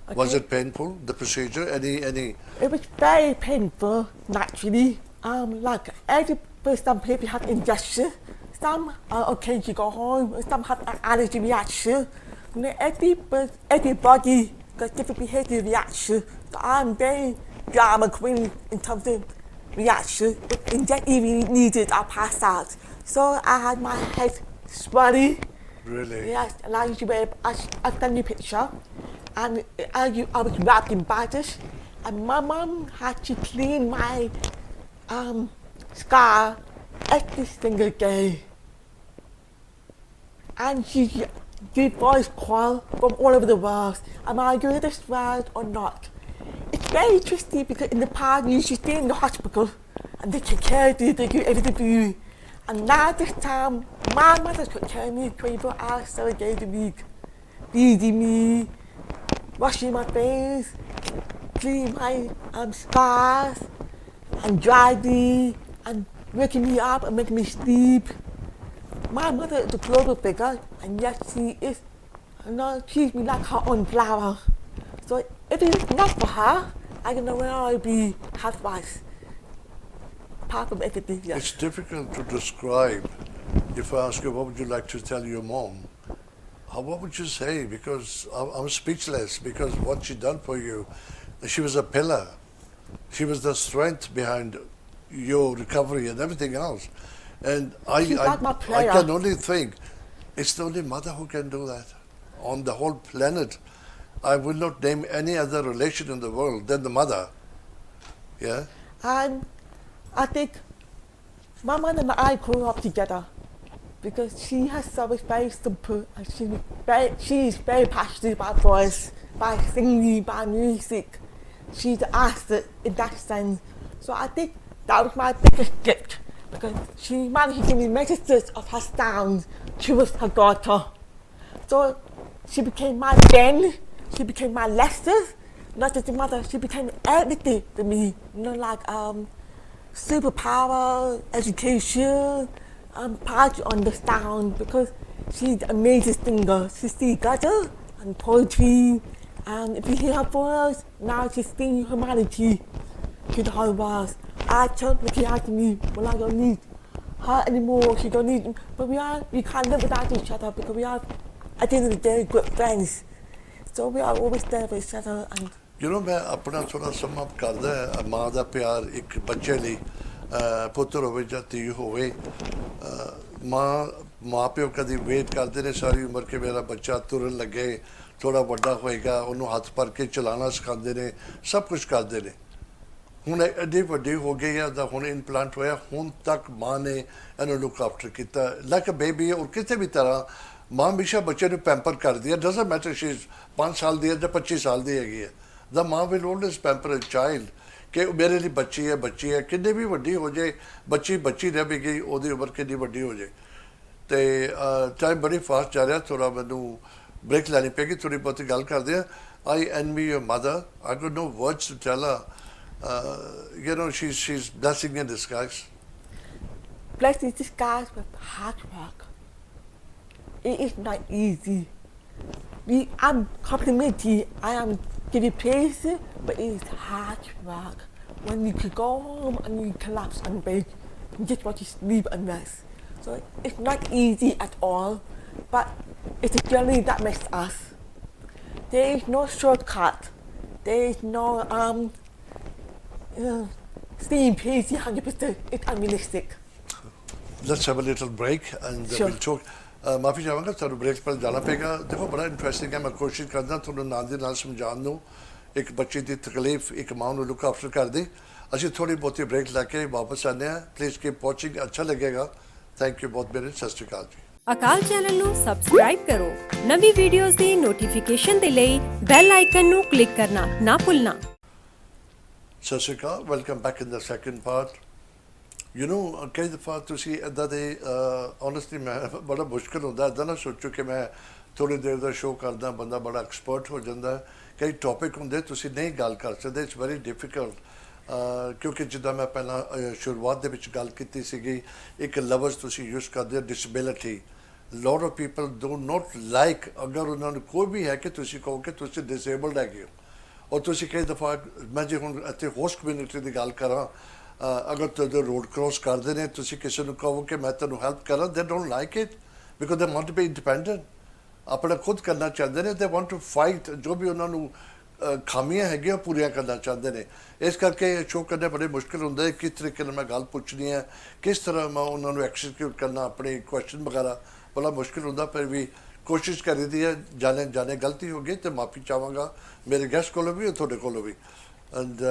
Okay. Was it painful, the procedure? Any? It was very painful, naturally. Like every some people have injection, some are okay to go home, some have an allergy reaction. Everybody got different behavior reaction. So I'm very drama queen in terms of reaction. If injection needed, I passed out. So I had my head sweaty. Really? Yes, and I used to wear, I've done your picture, and I was wrapped in bandage, and my mom had to clean my scar every single day. And she voice call from all over the world, am I going this right or not? It's very interesting because in the past you used to stay in the hospital and they take care of you, they do everything for you. And now this time, my mother took care of me 24 hours, 7 days a week, feeding me, washing my face, cleaning my scars, and drying me, and waking me up and making me sleep. My mother is a global figure, and yet she is, treats me like her own flower. So if it is not for her, I don't know where I'll be health-wise. Apart from everything, yes. It's difficult to describe. If I ask you, what would you like to tell your mom? What would you say? Because I'm speechless, because what she done for you, she was a pillar. She was the strength behind your recovery and everything else. And I can only think, it's the only mother who can do that on the whole planet. I will not name any other relation in the world than the mother. Yeah? And I think my mother and I grew up together because she herself is very simple and she is very passionate about voice, by singing, by music. She's the artist in that sense. So I think that was my biggest gift because she managed to give me messages of her sound. She was her daughter. So she became my friend. She became my Lester, not just a mother, she became everything to me, like superpower, education, proud to understand because she's an amazing singer. She sings gutter and poetry, and if you hear her voice, now she's singing humanity to the whole world. I tell her, looking after me, well, I don't need her anymore, she don't need me, but we can't live without each other because we are, at the end of the day, good friends. So we are always there for each other. And you know, मैं अपना थोड़ा sum up करदा है माँ दा प्यार एक बच्चे ਲਈ पुत्र होवे या धी होवे माँ माँ प्यो कभी वेट करते हैं सारी उम्र के मेरा बच्चा तुरन लगे थोड़ा बड़ा होएगा उन्होंने हाथ भर के चलाना सिखाते हैं सब कुछ करते हैं ਹੁਣ ਐਡੀ ਵੱਡੀ ਹੋ ਗਈ ਹੈ ਦਾ ਹੁਣ ਇੰਪਲਾਂਟ ਹੋਇਆ ਹੁਣ ਤੱਕ ਮਾਂ ਨੇ ਇਹਨੂੰ ਲੁੱਕ ਆਫਟਰ ਕੀਤਾ ਲਾਈਕ ਅ ਬੇਬੀ ਔਰ ਕਿਸੇ ਵੀ ਤਰ੍ਹਾਂ ਮਾਂ ਹਮੇਸ਼ਾ ਬੱਚੇ ਨੂੰ ਪੈਂਪਰ ਕਰਦੀ ਹੈ ਡਸਨਟ ਮੈਟਰ ਸ਼ੀ 5 ਸਾਲ ਦੀ ਹੈ ਜਾਂ 25 ਸਾਲ ਦੀ ਹੈਗੀ ਹੈ ਦਾ ਮਾਂ will always pamper a child ਕਿ ਮੇਰੇ ਲਈ ਬੱਚੀ ਹੈ ਕਿੰਨੇ ਵੀ ਵੱਡੀ ਹੋ ਜਾਏ ਬੱਚੀ ਰਹਿ ਵੀ ਗਈ ਉਹਦੀ ਉਮਰ ਕਿੰਨੀ ਵੱਡੀ ਹੋ ਜਾਏ ਤੇ ਟਾਈਮ ਬੜੀ ਫਾਸਟ ਜਾ ਰਿਹਾ ਥੋੜਾ ਮੈਨੂੰ ਬ੍ਰੇਕ ਲੈਣੀ ਪੈਗੀ ਥੋੜੀ ਬਹੁਤੀ ਗੱਲ ਕਰਦੇ ਆ I envy your mother I got no words to tell her you know, she's blessing in disguise. Blessing in disguise with hard work. It is not easy. I'm complimenting you. I am giving praise, but it is hard work. When you could go home and you collapse on bed, you just want to sleep and rest. So it's not easy at all, but it's a journey that makes us. There is no shortcut. There is no staying busy 100%. It's unrealistic. Let's have a little break and Sure. we'll talk. माफ़ी चाहूँगा थोड़ा break पर जाना पेगा देखो बड़ा interesting है मैं कोशिश करना थोड़ा नाल दे नाल समझाने ਨੂੰ एक बच्चे की तकलीफ एक माँ ਨੂੰ लुक आफ्टर कर दी ਅਸੀਂ थोड़ी ਬਹੁਤੀ ब्रेक लेके वापस आने हैं प्लीज़ कीप वॉचिंग अच्छा लगेगा थैंक यू बहुत मेरे सत श्री अकाल जी ਅਕਾਲ ਚੈਨਲ ਨੂੰ ਸਬਸਕ੍ਰਾਈਬ ਕਰੋ ਨਵੀਂ ਵੀਡੀਓਜ਼ ਦੀ ਨੋਟੀਫਿਕੇਸ਼ਨ ਦੇ ਲਈ ਬੈਲ ਆਈਕਨ ਨੂੰ ਕਲਿੱਕ ਕਰਨਾ ਨਾ ਭੁੱਲਣਾ Sat Sri Akal welcome back in the second part you نو ਕਈ ਦਫਾ ਤੁਸੀਂ ਇੱਦਾਂ ਦੇ ਓਨੈਸਟਲੀ ਮੈਂ ਬੜਾ ਮੁਸ਼ਕਿਲ ਹੁੰਦਾ ਇੱਦਾਂ ਨਾ ਸੋਚੋ ਕਿ ਮੈਂ ਥੋੜ੍ਹੀ ਦੇਰ ਦਾ ਸ਼ੋਅ ਕਰਦਾ ਬੰਦਾ ਬੜਾ ਐਕਸਪਰਟ ਹੋ ਜਾਂਦਾ ਕਈ ਟੌਪਿਕ ਹੁੰਦੇ ਤੁਸੀਂ ਨਹੀਂ ਗੱਲ ਕਰ ਸਕਦੇ ਇਟਸ ਵੈਰੀ ਡਿਫਿਕਲਟ ਕਿਉਂਕਿ ਜਿੱਦਾਂ ਮੈਂ ਪਹਿਲਾਂ ਸ਼ੁਰੂਆਤ ਦੇ ਵਿੱਚ ਗੱਲ ਕੀਤੀ ਸੀਗੀ ਇੱਕ ਲਫ਼ਜ਼ ਤੁਸੀਂ ਯੂਜ਼ ਕਰਦੇ ਹੋ disability lot of people do not like ਅਗਰ ਉਹਨਾਂ ਨੂੰ ਕੋਈ ਵੀ ਹੈ ਕਿ ਤੁਸੀਂ ਕਹੋ ਕਿ ਤੁਸੀਂ ਡਿਸੇਬਲਡ ਹੈਗੇ ਹੋ ਔਰ ਤੁਸੀਂ ਕਈ ਦਫਾ ਮੈਂ ਜੇ ਹੁਣ ਇੱਥੇ ਹੋਸਟ ਕਮਿਊਨਿਟੀ ਦੀ ਗੱਲ ਕਰਾਂ ਅਗਰ ਤੁਹਾਡੇ ਰੋਡ ਕ੍ਰੋਸ ਕਰਦੇ ਨੇ ਤੁਸੀਂ ਕਿਸੇ ਨੂੰ ਕਹੋ ਕਿ ਮੈਂ ਤੁਹਾਨੂੰ ਹੈਲਪ ਕਰਾਂ they don't like it because they want to be independent ਆਪਣਾ ਖੁਦ ਕਰਨਾ ਚਾਹੁੰਦੇ ਨੇ ਦੇ ਵਾਂਟ ਟੂ ਫਾਈਟ ਜੋ ਵੀ ਉਹਨਾਂ ਨੂੰ ਖਾਮੀਆਂ ਹੈਗੀਆਂ ਪੂਰੀਆਂ ਕਰਨਾ ਚਾਹੁੰਦੇ ਨੇ ਇਸ ਕਰਕੇ ਸ਼ੋਅ ਕਰਨਾ ਬੜੇ ਮੁਸ਼ਕਿਲ ਹੁੰਦਾ ਹੈ ਕਿਸ ਤਰੀਕੇ ਨਾਲ ਮੈਂ ਗੱਲ ਪੁੱਛਣੀ ਹੈ ਕਿਸ ਤਰ੍ਹਾਂ ਮੈਂ ਉਹਨਾਂ ਨੂੰ ਐਕਸੀਕਿਊਟ ਕਰਨਾ ਆਪਣੇ ਕੁਐਸਚਨ ਵਗੈਰਾ ਬੜਾ ਮੁਸ਼ਕਿਲ ਹੁੰਦਾ ਪਰ ਵੀ ਕੋਸ਼ਿਸ਼ ਕਰੀਦੀ ਹੈ ਜਾਣੇ ਗਲਤੀ ਹੋ ਗਈ ਤੇ ਮਾਫੀ ਚਾਹਾਂਗਾ ਮੇਰੇ ਗੈਸਟ ਕੋਲੋਂ ਵੀ ਤੁਹਾਡੇ ਕੋਲੋਂ ਵੀ and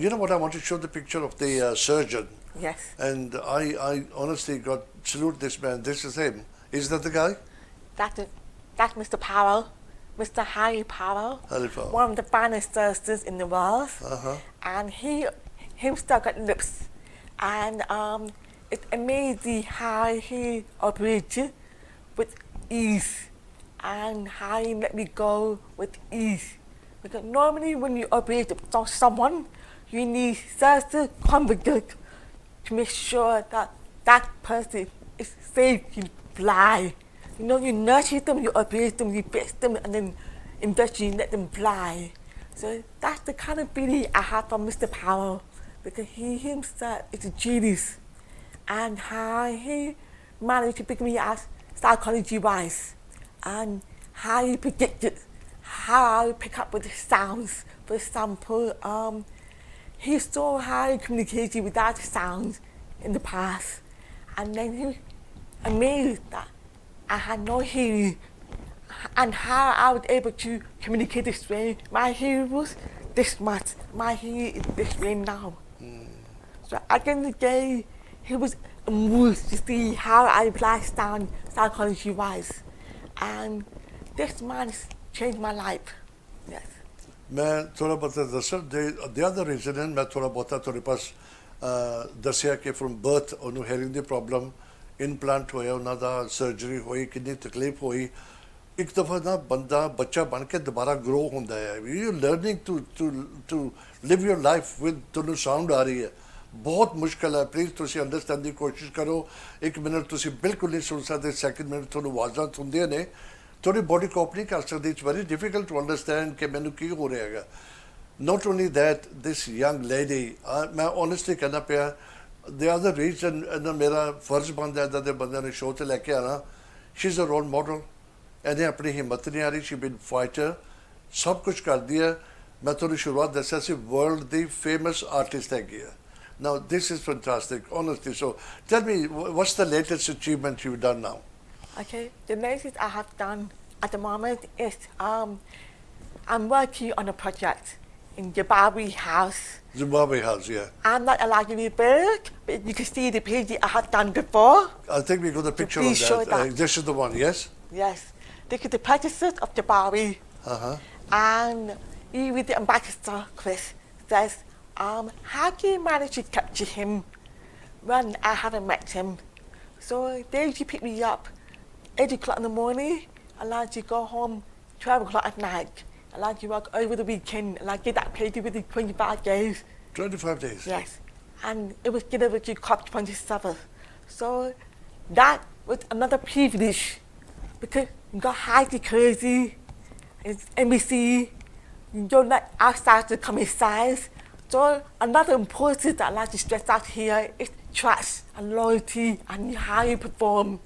you know what I want to show the picture of the surgeon. Yes. And I honestly got salute this man. This is him. Is that the guy? That's Mr. Powell, Mr. Harry Powell. Harry Powell. One of the finest surgeons in the world. And he himself got lips. And it's amazing how he operated with ease. And how he let me go with ease. Because normally when you operate on someone, you need certain confidence to make sure that that person is safe to fly. You know, you nurture them, you operate them, you fix them, and then eventually you let them fly. So that's the kind of feeling I had from Mr. Powell, because he himself is a genius. And how he managed to pick me up psychology-wise, and how he predicted how I pick up with the sounds. For example, he saw how I communicated without sounds in the past, and then he was amazed that I had no hearing, and how I was able to communicate this way. My hearing was this much, my hearing is this way now. So at the end of the day, he was amused to see how I apply sound psychology-wise, and this man is changed my life. Yes. मैं थोड़ा बहुत दसा the other reason है मैं थोड़ा बहुत थोड़े पास दसिया कि from birth उन्होंने hearing the problem implant होया उन्हों दा surgery हुई कितनी तकलीफ हुई एक दफ़ा ना बंदा बच्चा बन के दोबारा grow होता है you learning to live your life with तुन्नू sound आ रही है बहुत मुश्किल है प्लीज़ तुसी अंडरस्टैंड की कोशिश करो एक मिनट तुसी बिल्कुल नहीं सुन सकते सेकंड मिनट तुन्नू आवाज़ां सुनदियां ने थोड़ी बॉडी कॉप नहीं कर सकती it's very difficult to understand कि मैनू की हो रहा है not only that this young lady मैं ऑनेस्टली कहना पाया द अदर रीजन मेरा फर्ज बनता है इदा के बंदे ने शो से लैके आना she is a role model इन्हें अपनी हिम्मत नहीं आ रही शी बिन फाइटर सब कुछ कर दिया मैं थोड़ी शुरुआत दसिया सी वर्ल्ड की फेमस आर्टिस्ट हैगी है Now, this is fantastic, honestly. So, tell me, what's the latest achievement you've done now? Okay, the latest I have done at the moment is I'm working on a project in Zimbabwe House. Zimbabwe House, yeah. I'm not allowed to rebuild, but you can see the page I have done before. I think we got a picture please of show that. that. This is the one, yes? Yes, this is the president of Zimbabwe. Uh-huh. And even the ambassador, Chris, says, how do you manage to capture him when I haven't met him? So they usually pick me up 8 o'clock in the morning, and I to go home 12 o'clock at night. I like to work over the weekend, and I get that paid within 25 days. 25 days? Yes. And it was delivered to COP27. So that was another privilege, because you got high security, it's embassy, you don't let outsiders come inside. So another important that I like to stress out here is trust and loyalty and how you perform.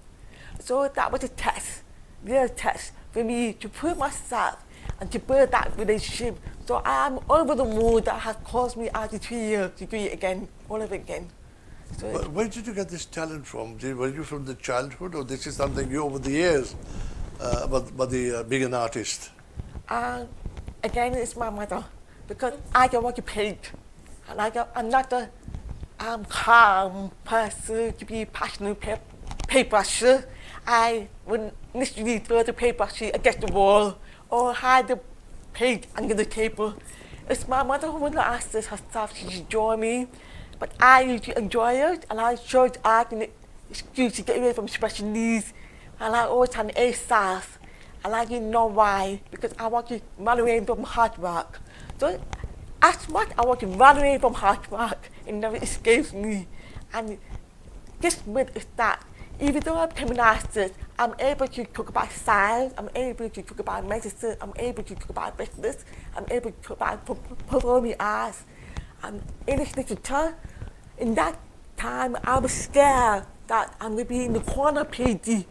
So that was a test, real test for me to prove myself and to build that relationship. So I'm over the moon that has caused me after 3 years to do it again, all over again. So Where did you get this talent from? Were you from the childhood, or this is something you over the years about being an artist? Again, it's my mother, because I don't want to paint, and I'm not a calm person to be passionate paintbrusher. I would literally throw the paintbrush against the wall or hide the paint under the table. It's my mother who would ask this herself to enjoy me, but I usually enjoy it, and I showed art an excuse to get away from special needs, and I always had an A stars. And I didn't know why, because I want to run away from hard work. So as much I want to run away from hard work, it never escapes me. And this myth is that even though I'm becoming an artist, I'm able to talk about science, I'm able to talk about medicine, I'm able to talk about business, I'm able to talk about performing arts, and English literature. In that time, I was scared that I'm going to be in the corner PhD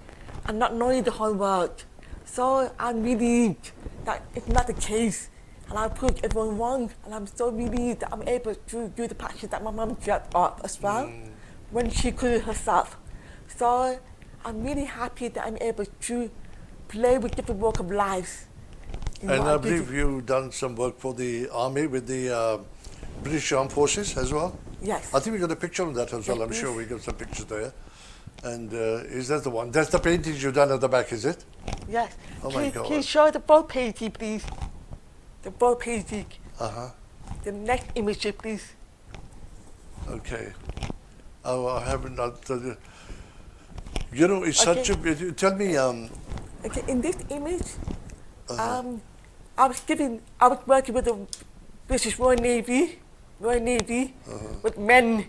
and not knowing the whole world. So I'm relieved that it's not the case, and I proved everyone wrong, and I'm so relieved that I'm able to do the passion that my mom got up as well when she could herself. So I'm really happy that I'm able to play with different walks of lives. And I believe you've done some work for the army with the British Armed Forces as well? Yes. I think we got a picture of that as well. Yes, I'm sure please. we got some pictures there. And is that the one? That's the paintings you've done at the back, is it? Yes. Oh my God. Can you show the full painting, please? The full painting. Uh-huh. The next image, please. Okay. Oh, I haven't. You know, it's such a. Tell me. Okay, in this image, I was working with the British Royal Navy with men.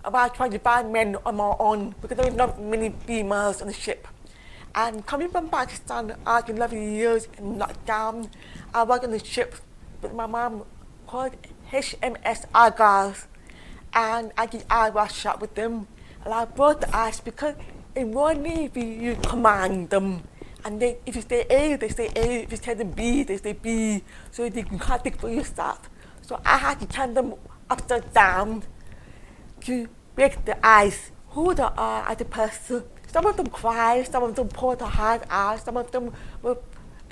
About trying to find men on my own, because there were not many females on the ship. And coming from Pakistan after 11 years in lockdown, I worked on the ship with my mom called HMS Argyle, and I did eye workshop with them. And I brought the eyes because in Royal Navy you command them, and they, if you say A, they say A. If you say them B, they say B. So you can't think for yourself. So I had to turn them upside down to break the ice, who they are as a person. Some of them cry, some of them pour their heart out, some of them will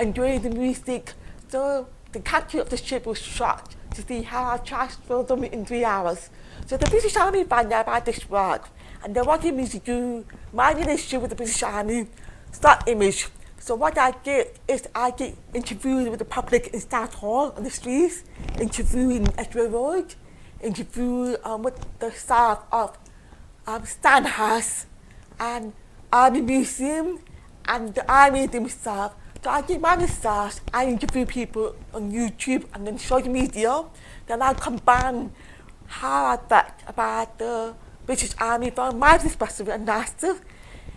enjoy the music. So the captain of the ship was shocked to see how I transformed them in 3 hours. So the British Army found out about this work, and they wanted me to do my relationship with the British Army, stock image. So what I did is I get interviewed with the public in South Hall on the streets, interviewed in Edgware Road, interview with the staff of Stanhouse and Army Museum and the Army themselves. So I did my research, I interview people on YouTube and then social media. Then I combine how I felt about the British Army from my perspective and NASA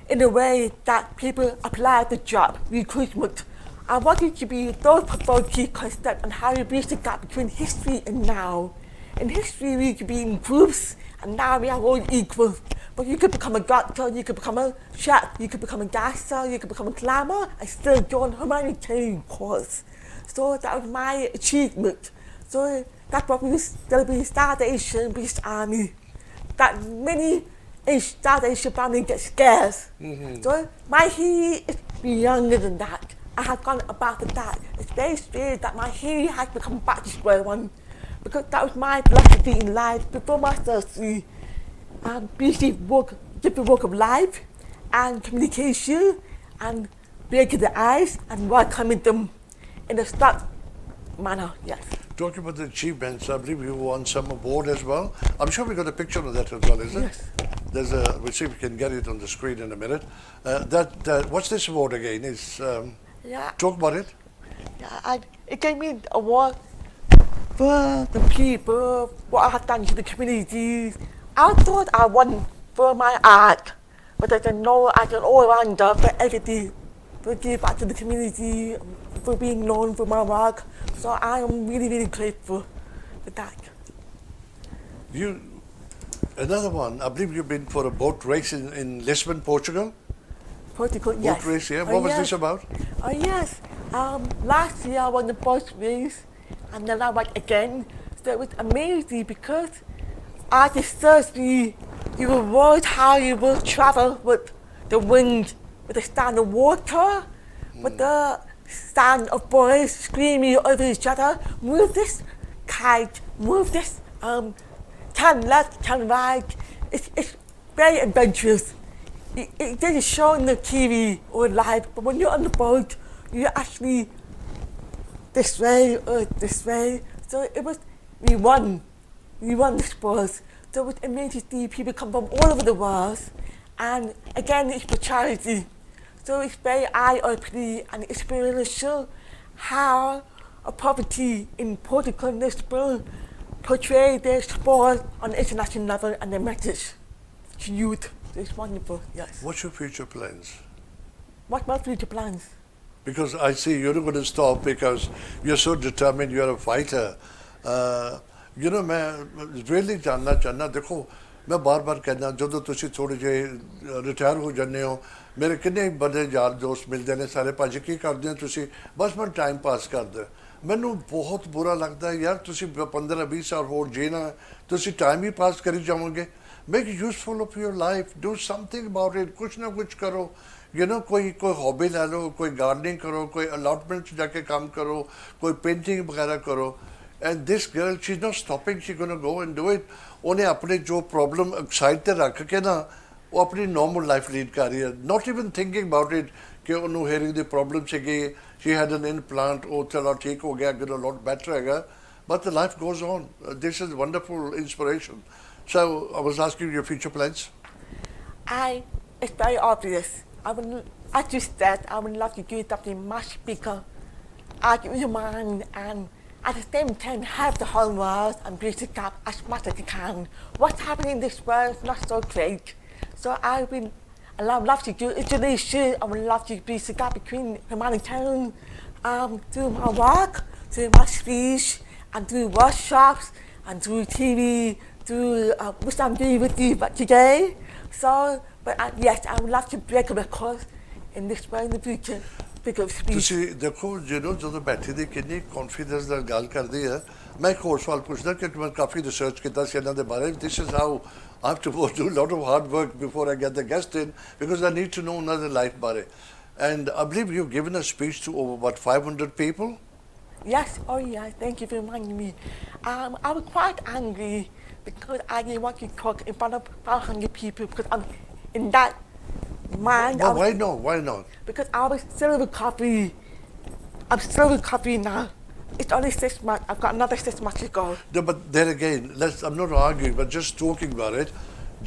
in a way that people apply the job, recruitment. I wanted to be thought-provoking concept on how we bridge the gap between history and now. In history, we could be in groups, and now we are all equal. But you could become a doctor, you could become a chef, you could become a dancer, you could become a climber, and still join a humanitarian cause. So that was my achievement. So That's what we celebrate South Asian British Army. That many South Asian family get scared. So my history is younger than that. I have gone about that. It's very strange that my history has become back to square one. Because that was my philosophy in life before my surgery. Busy work, different work of life and communication and breaking the ice and welcoming them in a start manner, yes. Talking about the achievements, I believe you won some award as well. I'm sure we got a picture of that as well, isn't it? Yes. We'll see if we can get it on the screen in a minute. What's this award again? Talk about it. Yeah, it gave me an award for the people, what I have done to the communities. I thought I won for my art, but I didn't know I can all rounder for everything, to give back to the community, for being known for my work. So I am really, really grateful for that. Another one, I believe you've been for a boat race in Lisbon, Portugal? Portugal, yes. Boat race, yeah. What was this about? Oh, yes. Last year I won the boat race, and then I went again. So it was amazing because I researched you will watch how you will travel with the wind, with the sound of water, with the sound of boys screaming over each other. Move this kite, move this, turn left, turn right. It's very adventurous. It doesn't show on the TV or live, but when you're on the boat, you're actually this way or this way. So it was, we won the sport. So it was amazing to see people come from all over the world. And again, it's for charity. So it's very eye-opening and experiential how a poverty in Portugal and Lisbon portray their sport on the international level and their message to youth. It's wonderful, yes. What's your future plans? What's my future plans? Because I see you're not going to stop because you're so determined, you're a fighter. You know, मैं really जानना चाहना देखो मैं बार-बार कहना ਜਦੋਂ ਤੁਸੀਂ ਥੋੜੇ ਜਿਹੇ ਰਿਟਾਇਰ ਹੋ ਜਾਂਦੇ ਹੋ ਮੇਰੇ ਕਿੰਨੇ ਬੜੇ ਯਾਰ ਦੋਸਤ ਮਿਲਦੇ ਨੇ ਸਾਰੇ ਭੱਜ ਕੀ ਕਰਦੇ ਹੋ ਤੁਸੀਂ ਬਸ ਮੈਂ ਟਾਈਮ ਪਾਸ ਕਰਦਾ ਮੈਨੂੰ ਬਹੁਤ ਬੁਰਾ ਲੱਗਦਾ ਯਾਰ ਤੁਸੀਂ 15-20 ਸਾਲ ਹੋਰ ਜੀਣਾ ਤੁਸੀਂ ਟਾਈਮ ਹੀ ਪਾਸ ਕਰੀ ਜਾਓਗੇ make useful of your life, do something about it, कुछ ना कुछ करो, you know, कोई हॉबी ले लो, कोई गार्डनिंग करो, कोई अलॉटमेंट जाके काम करो, कोई पेंटिंग वगैरह करो. And this girl, she's not stopping, she's going to go and do it. उन्हें अपने जो प्रॉब्लम साइड पे रख के ना वो अपनी नॉर्मल लाइफ लीड कर रही है, not even thinking about it कि उन्हें हेयरिंग दी प्रॉब्लम से कि she had an implant, ओ चलो ठीक हो गया, a lot better हैगा, but the life goes on. This is wonderful inspiration. So I was asking your future plans. It's very obvious. As you said, I would love to do something much bigger. I give you mind and at the same time have the whole world and bridge the gap as much as I can. What's happening in this world is not so great. So I would love to do international. I would love to bridge the gap between humanitarian, do my work, do my speech, and do workshops, and do TV, which I'm doing with you today. So, yes, I would love to break a record in this way in the future. ਤੁਸੀਂ ਦੇਖੋ ਜਦੋਂ ਬੈਠੇ ਦੇ ਕਿੰਨੀ confidence ਨਾਲ ਗੱਲ ਕਰਦੇ ਆ ਮੈਂ ਇੱਕ ਹੋਰ ਸਵਾਲ ਪੁੱਛਦਾ ਕਿ ਮੈਂ ਕਾਫੀ ਰਿਸਰਚ ਕੀਤਾ ਸੀ ਇਹਨਾਂ ਦੇ ਬਾਰੇ this is how I have to do a lot of hard work before I get the guest in because I need to know another life ਬਾਰੇ and I believe you've given a speech to over what 500 people. Yes, oh yeah, thank you for reminding me. I was quite angry because I didn't want to talk in front of 500 people because I'm in that mind. But why not? Because I was still recovering. I'm still recovering now. It's only 6 months. I've got another 6 months to go. No, but then again, I'm not arguing, but just talking about it.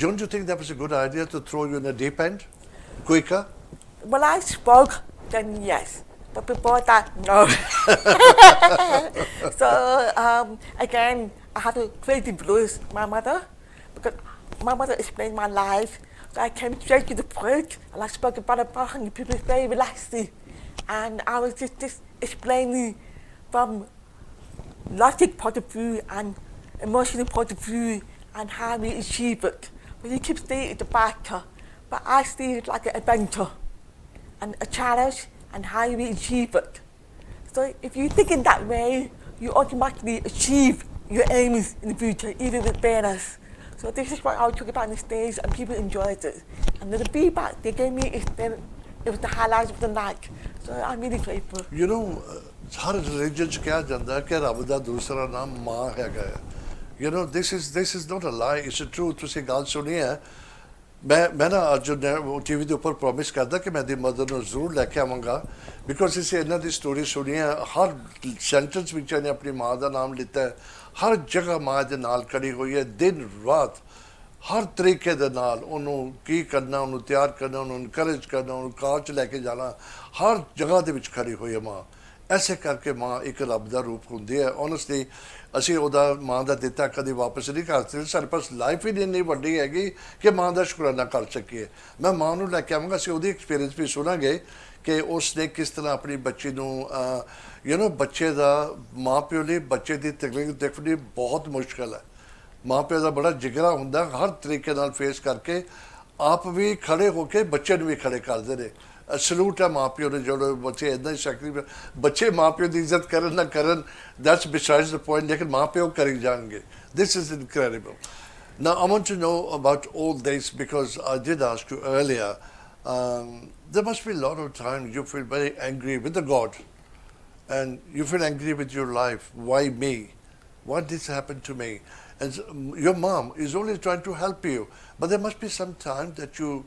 Don't you think that was a good idea to throw you in the deep end? Quicker? When I spoke, then yes. But before that, no. So, again, I had to crazy blues my mother because my mother explained my life. So I came straight to the point and I spoke about 500 people very relaxedly. And I was just explaining from logic point of view and emotional point of view and how we achieve it. But you keep saying it's a battle, but I see it like an adventure and a challenge and how we achieve it. So if you think in that way, you automatically achieve your aims in the future, even with beginners. So this is what I took about on the stage, and people enjoyed it. And the feedback they gave me is that it was the highlight of the night. So I'm really grateful. You know, her religion च कहा जाता है कि रब दा दूसरा नाम माँ हैगा है. You know, this is not a lie. It's a truth. तुसी गाल सुनी है. मैं ना आज जो टीवी के ऊपर प्रॉमिस करता कि मैं दी मदर को जरूर लेके आवांगा, बिकॉज इसे इन्हों की स्टोरी सुनी है. हर सेंटेंस में ने अपनी माँ का नाम लिता है. हर जगह माँ के नाल खड़ी हुई है, दिन रात हर तरीके दे नाल उन्होंने की करना, उन्होंने तैयार करना, उन्होंने इनकरेज करना, उन्होंने कार च लैके जाना, हर जगह दे विच खड़ी हुई है माँ. ऐसे करके माँ एक रब का रूप होंगी है. ऑनेस्टली असी उहदा माँ का दिता कभी वापस नहीं कर सकते. सारे पास लाइफ ही इन्नी वड्डी हैगी कि माँ का शुकराना कर सकीए. मैं माँ को लैके आवांगा, असी उहदी एक्सपीरियंस भी सुनांगे कि उसने किस तरह अपनी बच्ची को यू नो बच्चे का माँ प्यो लिए बच्चे की तकलीफ देखनी बहुत मुश्किल है. माँ प्यो का बड़ा जिगरा होंदा, हर तरीके नाल फेस करके आप भी खड़े होके बच्चे भी खड़े करते हैं. सलूट है माँ प्यो ने जो बच्चे इदा ही शक्ति बच्चे माँ प्यो की इज्जत करन ना करन, दैट्स बिसाइड्स द पॉइंट, लेकिन माँ प्यो करी जाएंगे. This is incredible. Now I want to know about all this because I did ask you earlier. There must be a lot of times you feel very angry with the God, and you feel angry with your life. Why me? Why did this happen to me? And your mom is only trying to help you, but there must be some time that you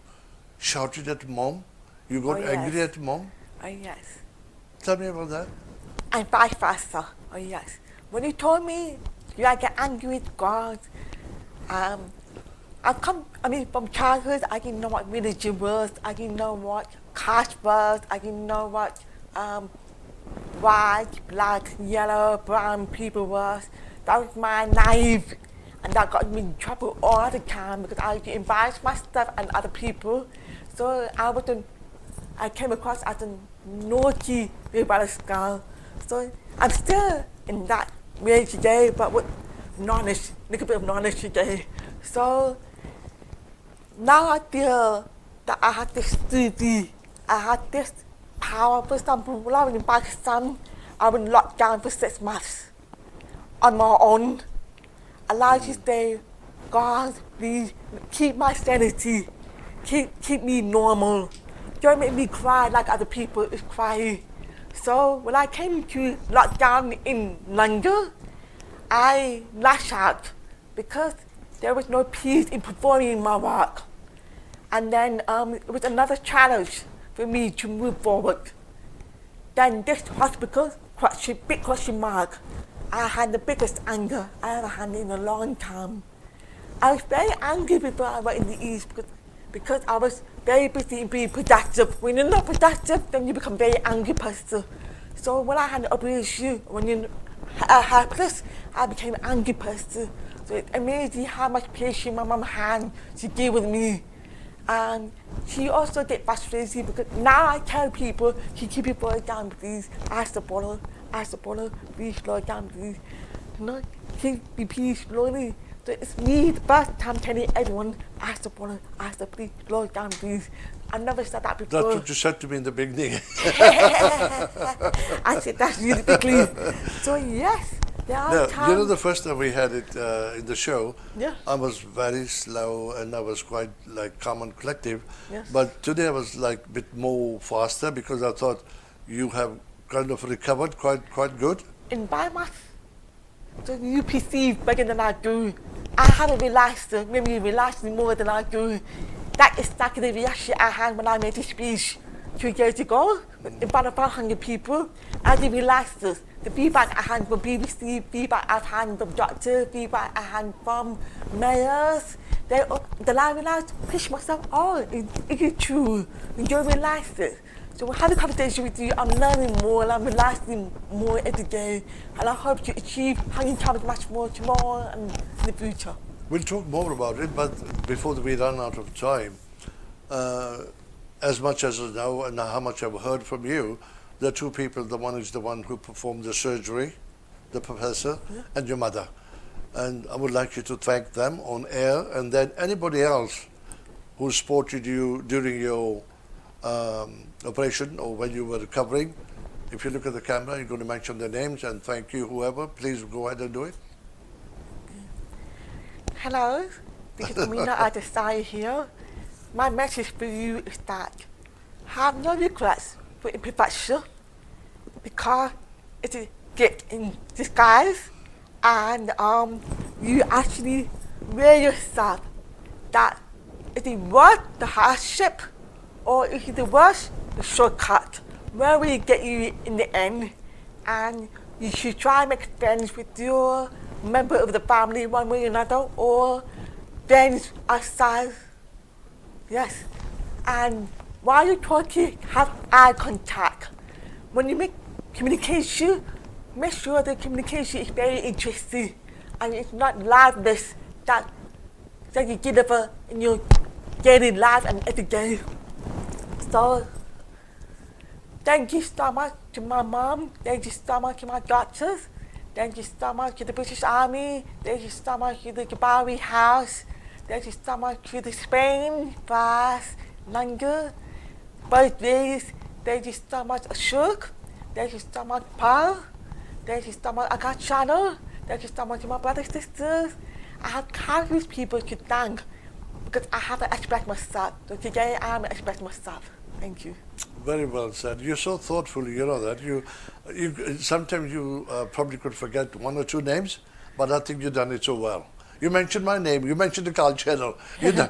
shouted at mom. You got angry at mom? Oh yes. Tell me about that. And vice versa. Oh yes. When you told me you get angry with God, from childhood I didn't know what religion was, I didn't know what caste was, I didn't know what white, black, yellow, brown people was. That was my naive, and that got me in trouble all the time because I used to embarrass myself and other people. So I came across as a naughty, rebellious girl. So I'm still in that way today, but with knowledge, a little bit of knowledge today. So now I feel that I had this duty, I had this power. For example, when I was in Pakistan, I was locked down for 6 months on my own. I like to say, God, please keep my sanity, keep me normal. Don't make me cry like other people is crying. So when I came to lockdown in London, I lashed out because there was no peace in performing my work. And then it was another challenge for me to move forward. Then this hospital, big question mark, I had the biggest anger I ever had in a long time. I was very angry before I went in the East because I was very busy in being productive. When you're not productive, then you become very angry person. So when I had the operation, when you're helpless, I became an angry person. So it's amazing how much patience my mom had to deal with me. And she also get frustrated because now I tell people, "Can you keep your voice down, please? Ask the bottle, please slow it down, please. No, please slowly." So it's me the first time telling everyone, ask the bottle, please slow it down, please. I've never said that before. That's what you said to me in the beginning. I said that really quickly. So yes. Now, you know, the first time we had it in the show, Yeah. I was very slow and I was quite like calm and collective. Yes. But today I was like a bit more faster because I thought you have kind of recovered quite good. In my math, so you perceive better than I do. I haven't relaxed, maybe relaxing more than I do. That is exactly the reaction I had when I made this speech 2 years ago in front of 500 people. I did relax this. The feedback I had from BBC, feedback I've had from doctors, feedback I had from mayors. Then I realized, push myself, it is true. You realize this. So we're having a conversation with you, I'm learning more and I'm realizing more every day. And I hope to achieve 100 times much more tomorrow and in the future. We'll talk more about it, but before we run out of time, as much as I know and how much I've heard from you, there are two people. The one is the one who performed the surgery, the professor, and your mother. And I would like you to thank them on air, and then anybody else who supported you during your operation or when you were recovering. If you look at the camera, you're going to mention their names and thank you, whoever. Please go ahead and do it. Hello, this is Amina Ansari here. My message for you is that have no regrets for imperfection because it is gift in disguise, and you actually wear yourself that it is worth the hardship or it is worth the shortcut. Where will it get you in the end? And you should try and make friends with your member of the family one way or another, or friends outside. Yes. And while you're talking, have eye contact. When you make communication, make sure the communication is very interesting and it's not lifeless that you deliver in your daily life and every day. So, thank you so much to my mom, thank you so much to my doctors, thank you so much to the British Army, thank you so much to the Gabawi House, thank you so much to the Spain, France, London, both days, thank you so much Ashok, thank you so much Paul, thank you so much Akaal Channel, thank you so much to my brothers and sisters. I have countless people to thank because I haven't expressed myself. So today I am expressing myself. Thank you. Very well said. You're so thoughtful, you know that. You sometimes you probably could forget one or two names, but I think you've done it so well. You mentioned my name, you mentioned the Akaal Channel. You done.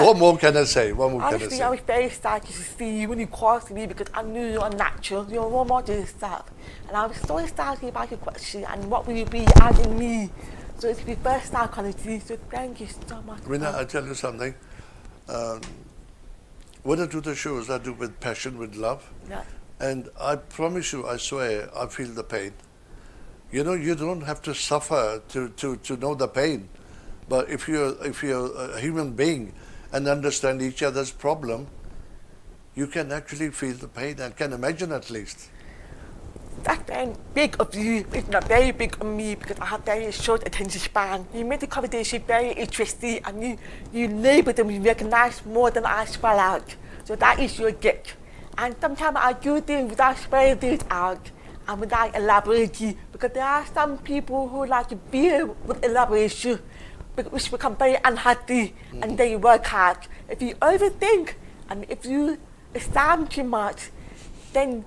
What more can I say? What more Honestly, can I say? I was very excited to see you when you called me because I knew you're natural, you're role model yourself. And I was so excited about your question and what will you be adding me. So it's the first psychology, so thank you so much. Amina, I'll tell you something. When I do the shows, I do with passion, with love. Yeah. And I promise you, I swear, I feel the pain. You know, you don't have to suffer to know the pain. But if you're a human being and understand each other's problem, you can actually feel the pain and can imagine at least. That's very big of you. It's not very big of me because I have very short attention span. You made the conversation very interesting and you label them, you recognize more than I spell out. So that is your gift. And sometimes I do things without spelling things out and without elaborating because there are some people who like to be with elaboration which become very unhappy and they work hard. If you overthink and if you examine too much, then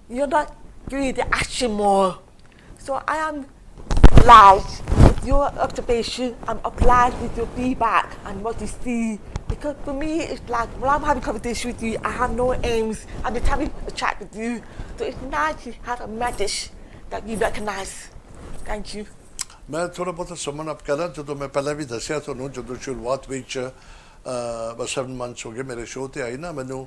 you're not doing the action more. So I am loud with your observation, I'm applied with your feedback and what you see. Because for me, it's like when I'm having a conversation with you, I have no aims. I'm just having a chat with you. So it's nice to have a message that you recognize. Thank you. मैं थोड़ा बहुत समन आप करा जो मैं पहले भी दसिया ਤੁਹਾਨੂੰ ਜਦੋਂ ਸ਼ੁਰੂਆਤ ਵਿੱਚ ਬਸ 7 months ਹੋ ਗਏ ਮੇਰੇ ਸ਼ੋਅ ਤੇ ਆਈ ਨਾ ਮੈਨੂੰ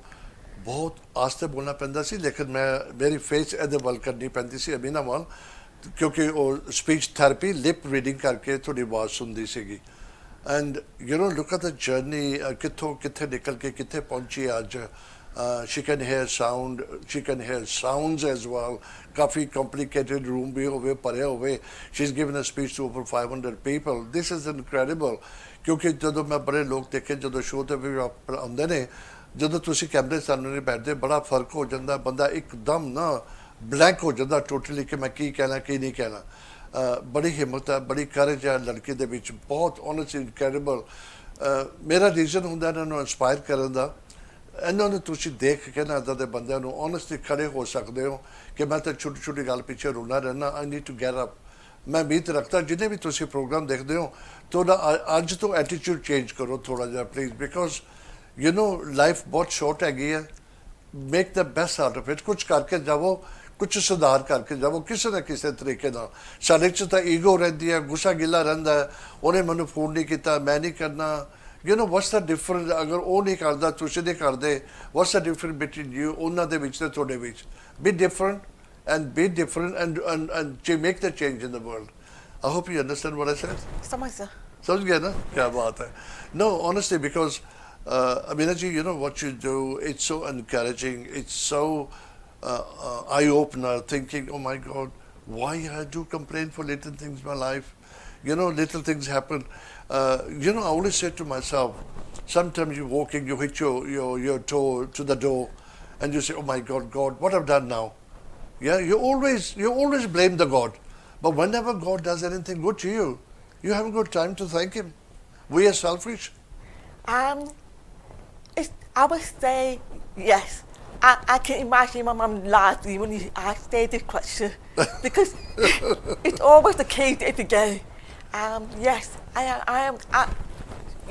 ਬਹੁਤ ਆਸਤੇ ਬੋਲਣਾ ਪੈਂਦਾ ਸੀ ਲੇਕਿਨ ਮੈਂ ਮੇਰੀ ਫੇਸ ਇਹਦੇ ਵੱਲ ਕਰਨੀ ਪੈਂਦੀ ਸੀ ਅਮੀਨਾ ਵੱਲ ਕਿਉਂਕਿ ਉਹ ਸਪੀਚ ਥੈਰੇਪੀ ਲਿਪ ਰੀਡਿੰਗ ਕਰਕੇ ਤੁਹਾਡੀ ਆਵਾਜ਼ ਸੁਣਦੀ ਸੀਗੀ and you نو look at the journey ਕਿੱਥੋਂ ਕਿੱਥੇ ਨਿਕਲ ਕੇ ਕਿੱਥੇ ਪਹੁੰਚੀ ਅੱਜ she can hear sound, she can hear sounds as well. Kafi complicated room bhi hove, pare hove. She's given a speech to over 500 people. This is incredible. Kyunki jadon main bade log dekhe jadon show te bhi aunde ne jadon tusi camera samne nahi baithde bada fark ho janda banda ekdam na blank ho janda totally कि मैं की कहना की नहीं कहना बड़ी हिम्मत है बड़ी courage है लड़की दे विच बहुत honestly incredible मेरा reason ਹੁੰਦਾ ਇਹਨਾਂ ਨੂੰ inspire ਕਰਨ ਦਾ ਇਹਨਾਂ ਨੂੰ ਤੁਸੀਂ ਦੇਖ ਕੇ ਨਾ ਇੱਦਾਂ ਦੇ ਬੰਦਿਆਂ ਨੂੰ ਓਨੈਸਟਲੀ ਖੜੇ ਹੋ ਸਕਦੇ ਹੋ ਕਿ ਮੈਂ ਤਾਂ ਛੋਟੀ ਛੋਟੀ ਗੱਲ ਪਿੱਛੇ ਰੋਣਾ ਰਹਿਣਾ I need to get up ਮੈਂ ਉਮੀਦ ਰੱਖਦਾ ਜਿੰਨੇ ਵੀ ਤੁਸੀਂ ਪ੍ਰੋਗਰਾਮ ਦੇਖਦੇ ਹੋ ਤੁਹਾਡਾ ਅੱਜ ਤੋਂ ਐਟੀਟਿਊਡ ਚੇਂਜ ਕਰੋ ਥੋੜਾ ਜਿਹਾ ਪਲੀਜ਼ ਬਿਕੋਜ਼ ਯੂ نو ਲਾਈਫ ਬਹੁਤ ਸ਼ਾਰਟ ਹੈਗੀ ਹੈ make the best out of it ਕੁਝ ਕਰਕੇ ਜਾਵੋ ਕੁਝ ਸੁਧਾਰ ਕਰਕੇ ਜਾਵੋ ਕਿਸੇ ਨਾ ਕਿਸੇ ਤਰੀਕੇ ਨਾਲ ਸਾਡੇ 'ਚ ਤਾਂ ਈਗੋ ਰਹਿੰਦੀ ਹੈ ਗੁੱਸਾ ਗਿੱਲਾ ਰਹਿੰਦਾ ਉਹਨੇ ਮੈਨੂੰ ਫੋਨ ਨਹੀਂ ਕੀਤਾ ਮੈਂ ਨਹੀਂ ਕਰਨਾ You know, what's the difference? Agar ਉਹ ਨਹੀਂ ਕਰਦਾ ਤੁਸੀਂ ਨਹੀਂ ਕਰਦੇ what's the difference between you ਉਹਨਾਂ ਦੇ ਵਿੱਚ ਤੇ ਤੁਹਾਡੇ ਵਿੱਚ be different and to make the change in the world. I hope you understand what I said. समझ गया ना क्या बात है no honestly because Amina ji you know what you do it's so encouraging it's so eye-opener thinking oh my God why I do complain for little things in my life you know little things happen you know I always say to myself sometimes you're walking you hit your toe to the door and you say oh my God what I've done now yeah you always blame the God but whenever God does anything good to you You haven't got time to thank him. We are selfish. I would say yes. I can imagine my mum laughing when you asked this question because it's always the case every day. Yes, I am.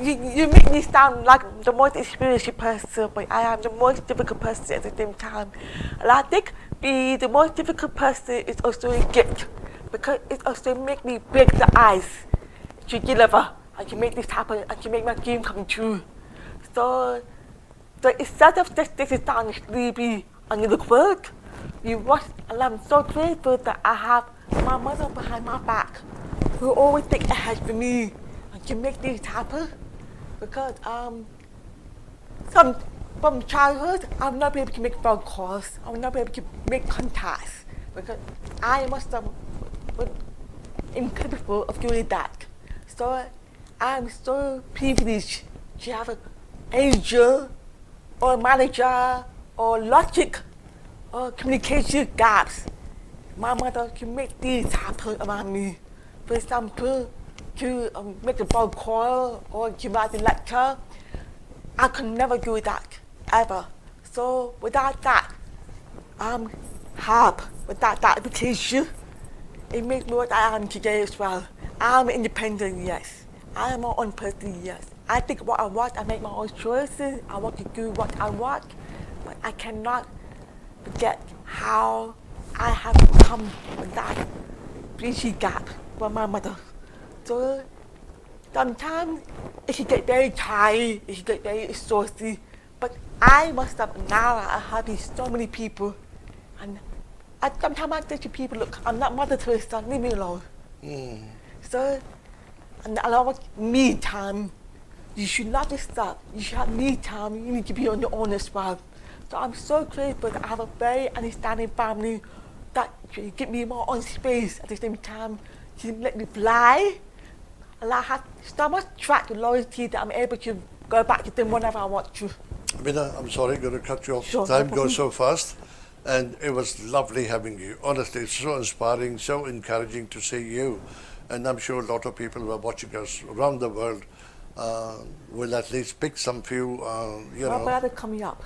You make me sound like the most experienced person, but I am the most difficult person at the same time. And I think being the most difficult person is also a gift because it also makes me break the ice to deliver. I can make this happen. I can make my dream come true. So instead of just sitting down and sleepy on your work, you watch, and I'm so grateful that I have my mother behind my back who always think ahead for me and can make things happen. Because from childhood, I've not been able to make phone calls. I've not been able to make contacts because I must have been incapable of doing that. So I'm so privileged to have an angel or manager or logic or communication gaps. My mother can make things happen around me. For example, to make a phone call or to write a letter, I could never do that, ever. So without that, help, without that education, it makes me what I am today as well. I'm independent, yes. I am my own person, yes. I think what I want, I make my own choices. I want to do what I want, but I cannot forget how I have come with that bridging gap from my mother. So sometimes it can get very tired, it can get very exhausting, but I must have now I have so many people, and sometimes I say to people, look, I'm not Mother Teresa, leave me alone. So, and I want me time. You should not just stop. You should have me time. You need to be on your own as well. So I'm so grateful that I have a very understanding family that give me my own space at the same time to let me fly. And I have so much track and loyalty that I'm able to go back to them whenever I want to. Amina, I'm sorry, I'm going to cut you off. Sure, Time no goes problem. so fast. And it was lovely having you. Honestly, it's so inspiring, so encouraging to see you. And I'm sure a lot of people who are watching us around the world will at least pick some few, I'm glad they're coming up.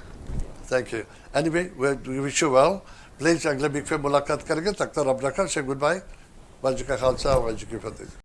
Thank you. Anyway, we wish you well. Please, अगले week फिर मुलाकात करेंगे. तब तक रब रखा. Say goodbye. Waheguru ji का खालसा, वाहिगुरू जी की फतेह.